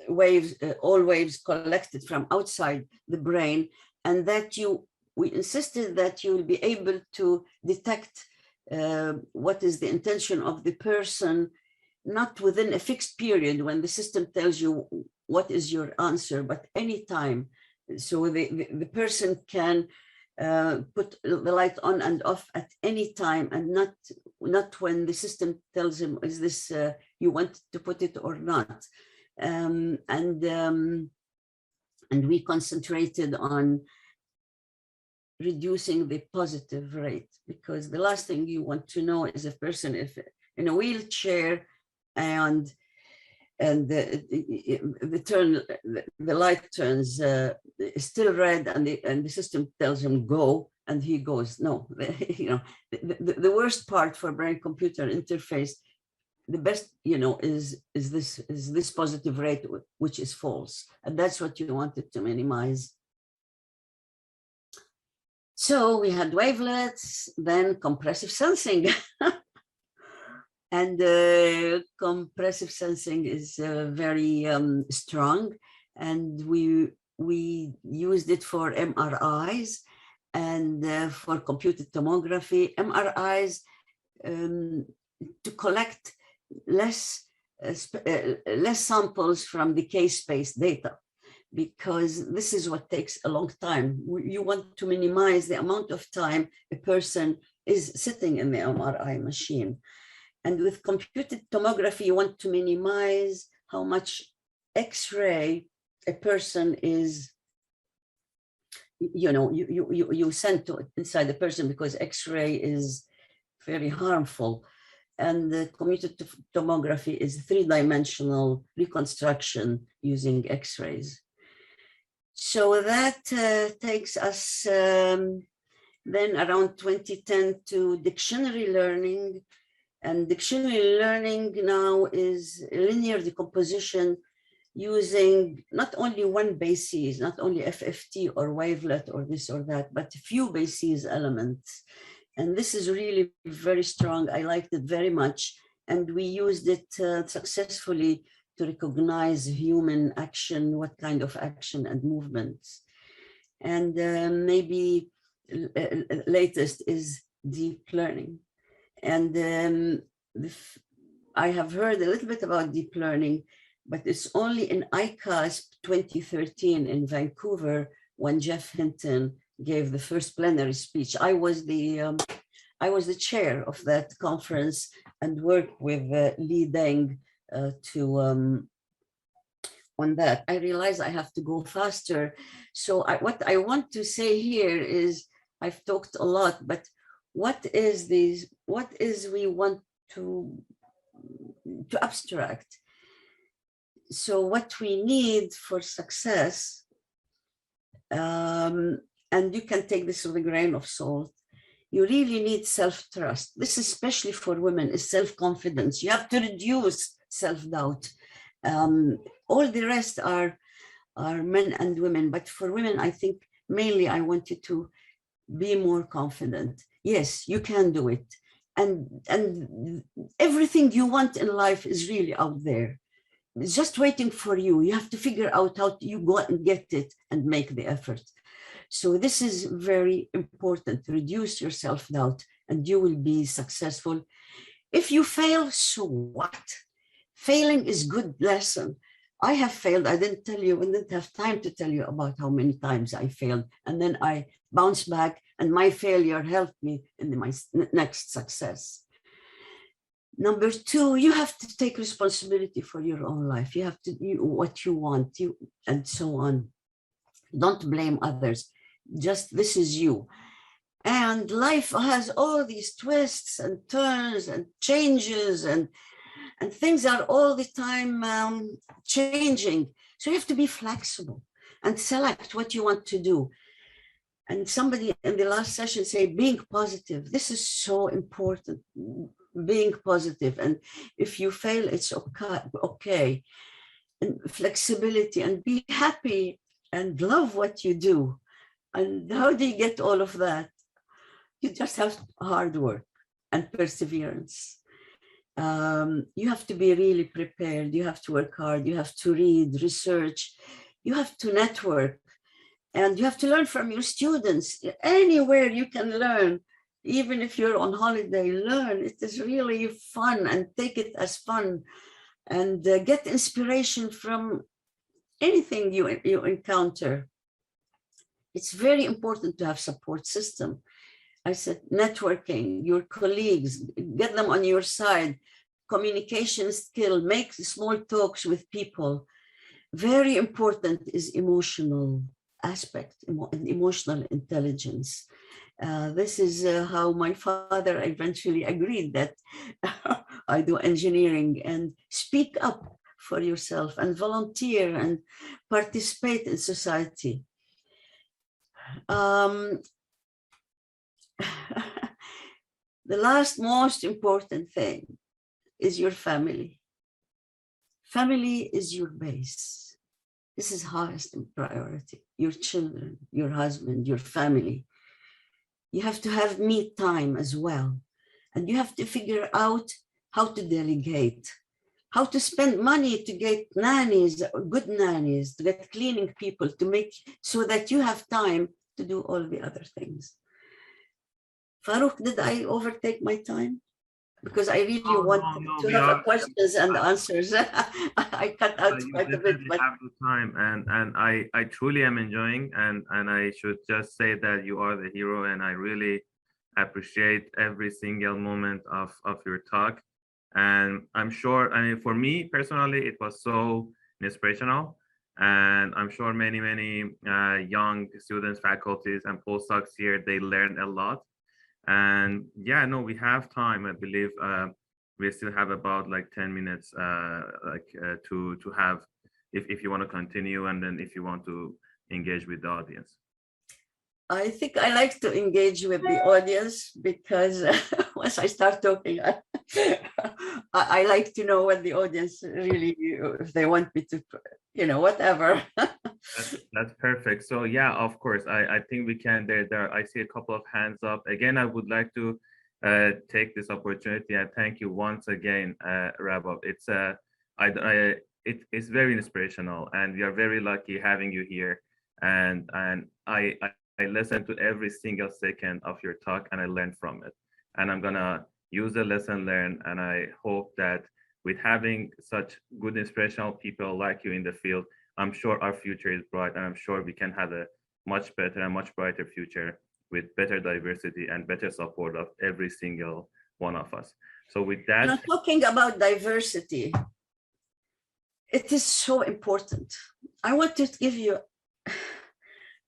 waves collected from outside the brain, and that we insisted that you will be able to detect what is the intention of the person, not within a fixed period when the system tells you what is your answer, but anytime. So the person can put the light on and off at any time, and not when the system tells him, is this you want to put it or not? And we concentrated on reducing the positive rate, because the last thing you want to know is a person if in a wheelchair and the light turns still red, and the system tells him go, and he goes no. The worst part for brain-computer interface, the best is this positive rate, which is false, and that's what you wanted to minimize. So we had wavelets, then compressive sensing. And compressive sensing is very strong, and we used it for MRIs and for computed tomography. MRIs to collect less samples from the case space data, because this is what takes a long time. You want to minimize the amount of time a person is sitting in the MRI machine. And with computed tomography, you want to minimize how much X-ray a person is, you send to inside the person, because X-ray is very harmful. And the computed tomography is three-dimensional reconstruction using X-rays. So that takes us then around 2010 to dictionary learning. And dictionary learning now is linear decomposition using not only one bases, not only FFT or wavelet or this or that, but a few bases elements. And this is really very strong. I liked it very much. And we used it successfully to recognize human action, what kind of action and movements. And maybe latest is deep learning. And I have heard a little bit about deep learning, but it's only in ICISP 2013 in Vancouver when Jeff Hinton gave the first plenary speech. I was the chair of that conference and worked with Li Deng on that. I realize I have to go faster. So what I want to say here is, I've talked a lot, but what is we want to abstract? So what we need for success, and you can take this with a grain of salt, you really need self-trust. This, especially for women, is self-confidence. You have to reduce self-doubt. All the rest are men and women, but for women, I think mainly I want you to be more confident. Yes, you can do it. And everything you want in life is really out there. It's just waiting for you. You have to figure out how you go and get it and make the effort. So this is very important. Reduce your self-doubt and you will be successful. If you fail, so what? Failing is good lesson. I have failed. I didn't tell you, I didn't have time to tell you about how many times I failed. And then I bounced back and my failure helped me in my next success. Number two, you have to take responsibility for your own life. You have to do what you want, and so on. Don't blame others. Just this is you. And life has all these twists and turns and changes, and things are all the time changing. So you have to be flexible and select what you want to do. And somebody in the last session said, being positive. This is so important. Being positive, and if you fail, it's okay. And flexibility, and be happy and love what you do. And how do you get all of that? You just have hard work and perseverance. You have to be really prepared. You have to work hard. You have to read, research. You have to network, and you have to learn from your students. Anywhere you can learn. Even if you're on holiday, learn. It is really fun, and take it as fun, and get inspiration from anything you encounter. It's very important to have support system. I said networking, your colleagues, get them on your side. Communication skill, make small talks with people. Very important is emotional aspect, emotional intelligence. This is how my father eventually agreed that I do engineering, and speak up for yourself and volunteer and participate in society. The last most important thing is your family. Family is your base. This is highest in priority. Your children, your husband, your family. You have to have me time as well. And you have to figure out how to delegate, how to spend money to get nannies, good nannies, to get cleaning people, to make so that you have time to do all the other things. Farouk, did I overtake my time? Because I really want to have questions and answers. I cut out quite a bit. But have the time, and I truly am enjoying, and I should just say that you are the hero, and I really appreciate every single moment of your talk. And I'm sure, I mean, for me personally, it was so inspirational, and I'm sure many young students, faculties, and postdocs here, they learned a lot. And yeah, no, we have time. I believe we still have about like 10 minutes to have, if you want to continue, and then if you want to engage with the audience. I think I like to engage with the audience, because once I start talking, I like to know what the audience really, if they want me to, whatever. That's perfect. So yeah, of course, I think we can. There. I see a couple of hands up. Again, I would like to take this opportunity and thank you once again, Rabab. It's very inspirational, and we are very lucky having you here. And I listened to every single second of your talk, and I learned from it. And I'm gonna use the lesson learned, and I hope that with having such good inspirational people like you in the field, I'm sure our future is bright, and I'm sure we can have a much better and much brighter future with better diversity and better support of every single one of us. So with that, talking about diversity, it is so important. I want to give you,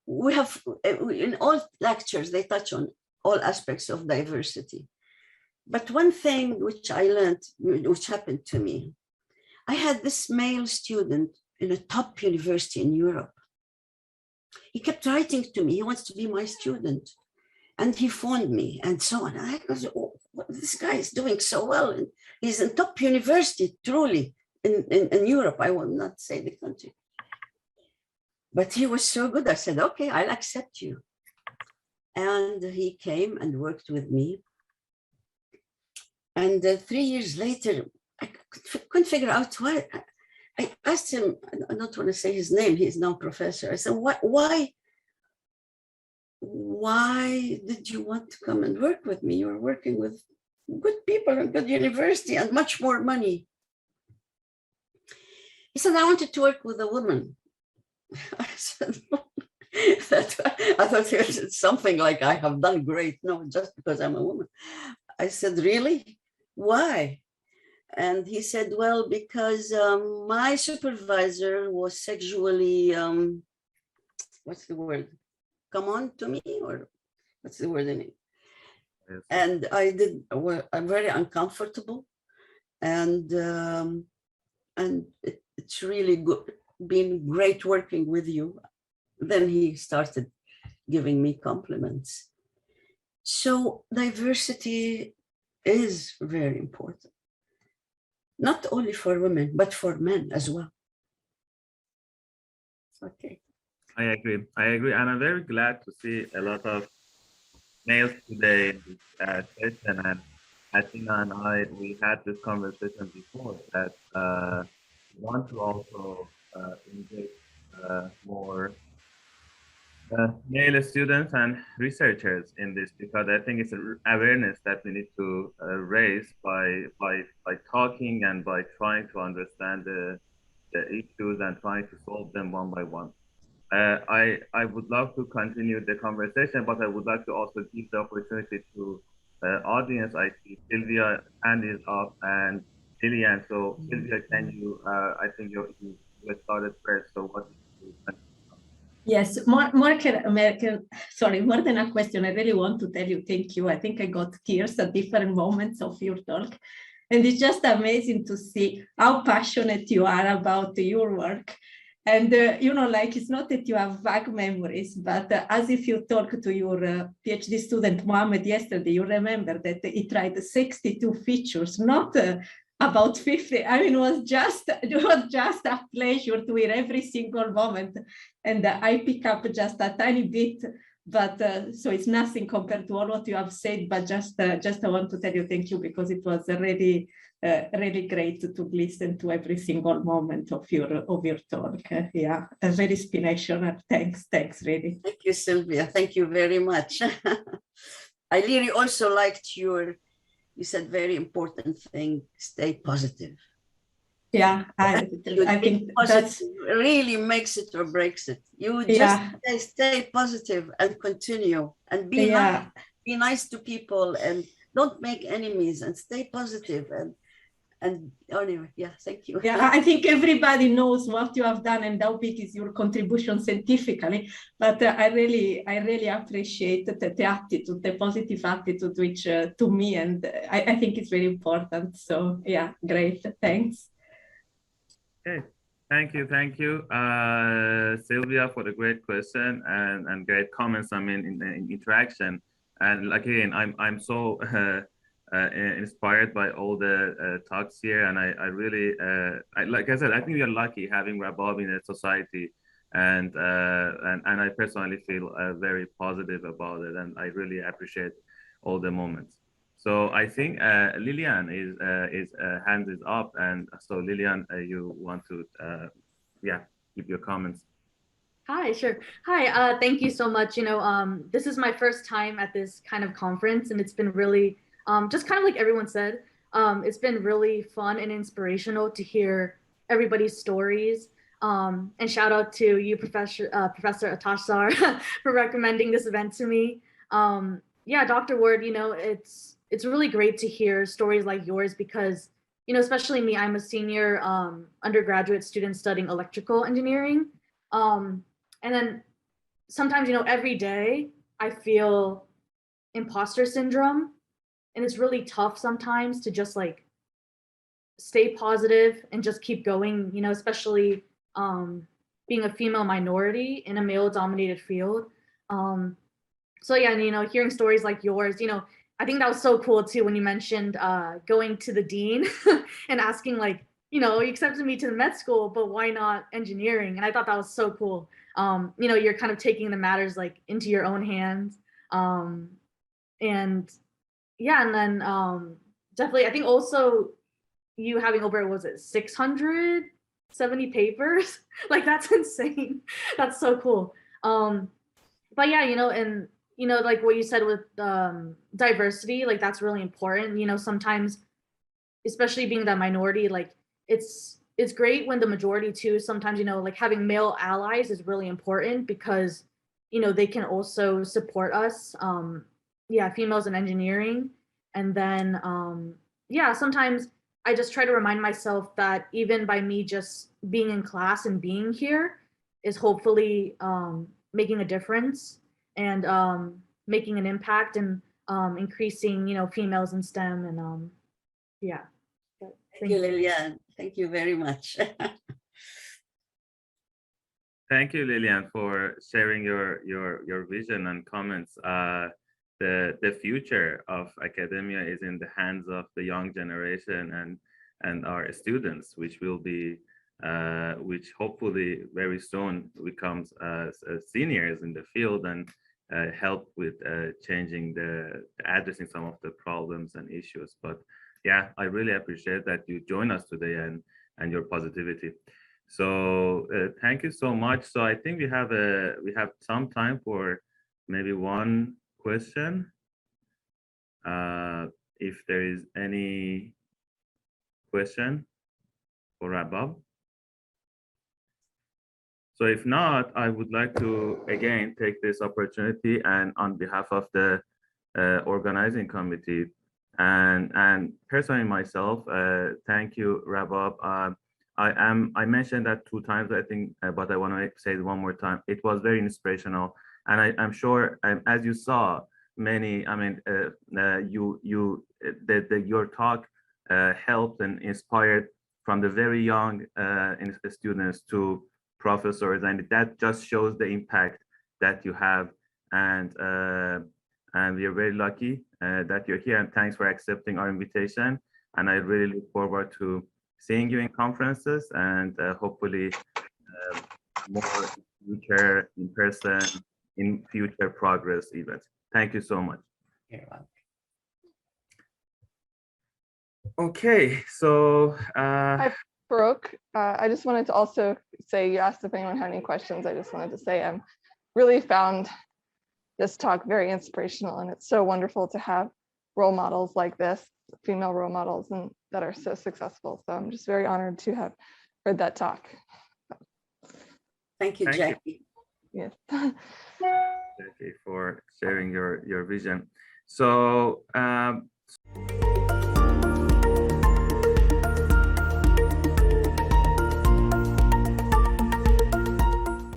we have, in all lectures, they touch on all aspects of diversity. But one thing which I learned, which happened to me, I had this male student in a top university in Europe. He kept writing to me, he wants to be my student. And he phoned me and so on. I was, oh, this guy is doing so well. And he's in top university, truly, in Europe. I will not say the country. But he was so good. I said, okay, I'll accept you. And he came and worked with me. And 3 years later, I couldn't figure out why. I asked him, I don't want to say his name, he's now professor. I said, why did you want to come and work with me? You're working with good people and good university and much more money. He said, I wanted to work with a woman. I said, I thought it was something like I have done great. No, just because I'm a woman. I said, really? Why? And he said, well, because my supervisor was sexually, what's the word? Come on to me, or what's the word in it? Yes. And I'm very uncomfortable. And it's really good, been great working with you. Then he started giving me compliments. So diversity is very important, not only for women, but for men as well. Okay. I agree, and I'm very glad to see a lot of males today in this session. And Athena and I, we had this conversation before that we want to also engage more male students and researchers in this, because I think it's an awareness that we need to raise by talking and by trying to understand the issues and trying to solve them one by one. I would love to continue the conversation, but I would like to also give the opportunity to audience. I see Sylvia hand is up and Lillian. So Sylvia, can you? I think you started first. So what? Yes, more than a question, I really want to tell you thank you. I think I got tears at different moments of your talk. And it's just amazing to see how passionate you are about your work. And, like, it's not that you have vague memories, but as if you talk to your PhD student, Mohammed, yesterday, you remember that he tried 62 features, not about 50. I mean, it was just a pleasure to hear every single moment. And I pick up just a tiny bit, but so it's nothing compared to all what you have said, but just I want to tell you thank you, because it was really great to listen to every single moment of your talk. Yeah, very inspirational. Thanks, really. Thank you, Sylvia. Thank you very much. I really also liked you said very important thing, stay positive. Yeah, I think that really makes it or breaks it. You just stay positive and continue and be nice to people and don't make enemies and stay positive and anyway, thank you. Yeah, I think everybody knows what you have done and how big is your contribution scientifically, but I really appreciate the attitude, the positive attitude, which to me, and I think it's very important. So yeah, great, thanks. Okay, thank you, Sylvia, for the great question and great comments. I mean, in the interaction, and again, I'm so inspired by all the talks here, and I really, like I said, I think we are lucky having Rabab in the society, and I personally feel very positive about it, and I really appreciate all the moments. So I think Lillian is hand is up, and so Lillian, you want to yeah, give your comments. Hi, sure. Hi, thank you so much. This is my first time at this kind of conference, and it's been really, just kind of like everyone said, it's been really fun and inspirational to hear everybody's stories. And shout out to you, Professor Atashsar, for recommending this event to me. Yeah, Dr. Ward, it's really great to hear stories like yours because, especially me, I'm a senior undergraduate student studying electrical engineering. And then sometimes, every day I feel imposter syndrome, and it's really tough sometimes to just like stay positive and just keep going, especially being a female minority in a male dominated field. So yeah, and, hearing stories like yours, I think that was so cool too when you mentioned going to the dean and asking like, you accepted me to the med school, but why not engineering? And I thought that was so cool. You're kind of taking the matters like into your own hands. And yeah, and then definitely, I think also you having over, was it 670 papers? Like that's insane. That's so cool. But yeah, and like what you said with diversity, like that's really important. Sometimes, especially being that minority, like it's great when the majority too, sometimes, like having male allies is really important because, they can also support us, females in engineering. And then, sometimes I just try to remind myself that even by me just being in class and being here is hopefully making a difference and making an impact and increasing, females in STEM and yeah. Thank you, Lillian. Thank you very much. Thank you, Lillian, for sharing your vision and comments. The future of academia is in the hands of the young generation and our students, which will be, which hopefully very soon becomes seniors in the field and help with changing addressing some of the problems and issues. But yeah, I really appreciate that you join us today and your positivity. So thank you so much. So I think we have some time for maybe one question. If there is any question for Rabab. So if not, I would like to again take this opportunity and on behalf of the organizing committee and personally myself, thank you, Rabab. I mentioned that 2 times, I think, but I want to say it one more time. It was very inspirational, and I'm sure, as you saw, many. I mean, your talk helped and inspired from the very young students to professors, and that just shows the impact that you have. And we are very lucky that you're here, and thanks for accepting our invitation. And I really look forward to seeing you in conferences and hopefully more future in person in future progress events. Thank you so much. Okay, so Hi, Baruch. I just wanted to also say, you asked if anyone had any questions. I just wanted to say I really found this talk very inspirational, and it's so wonderful to have role models like this, female role models, and that are so successful. So I'm just very honored to have heard that talk. Thank you, Jackie. Yes. Jackie, for sharing your vision. So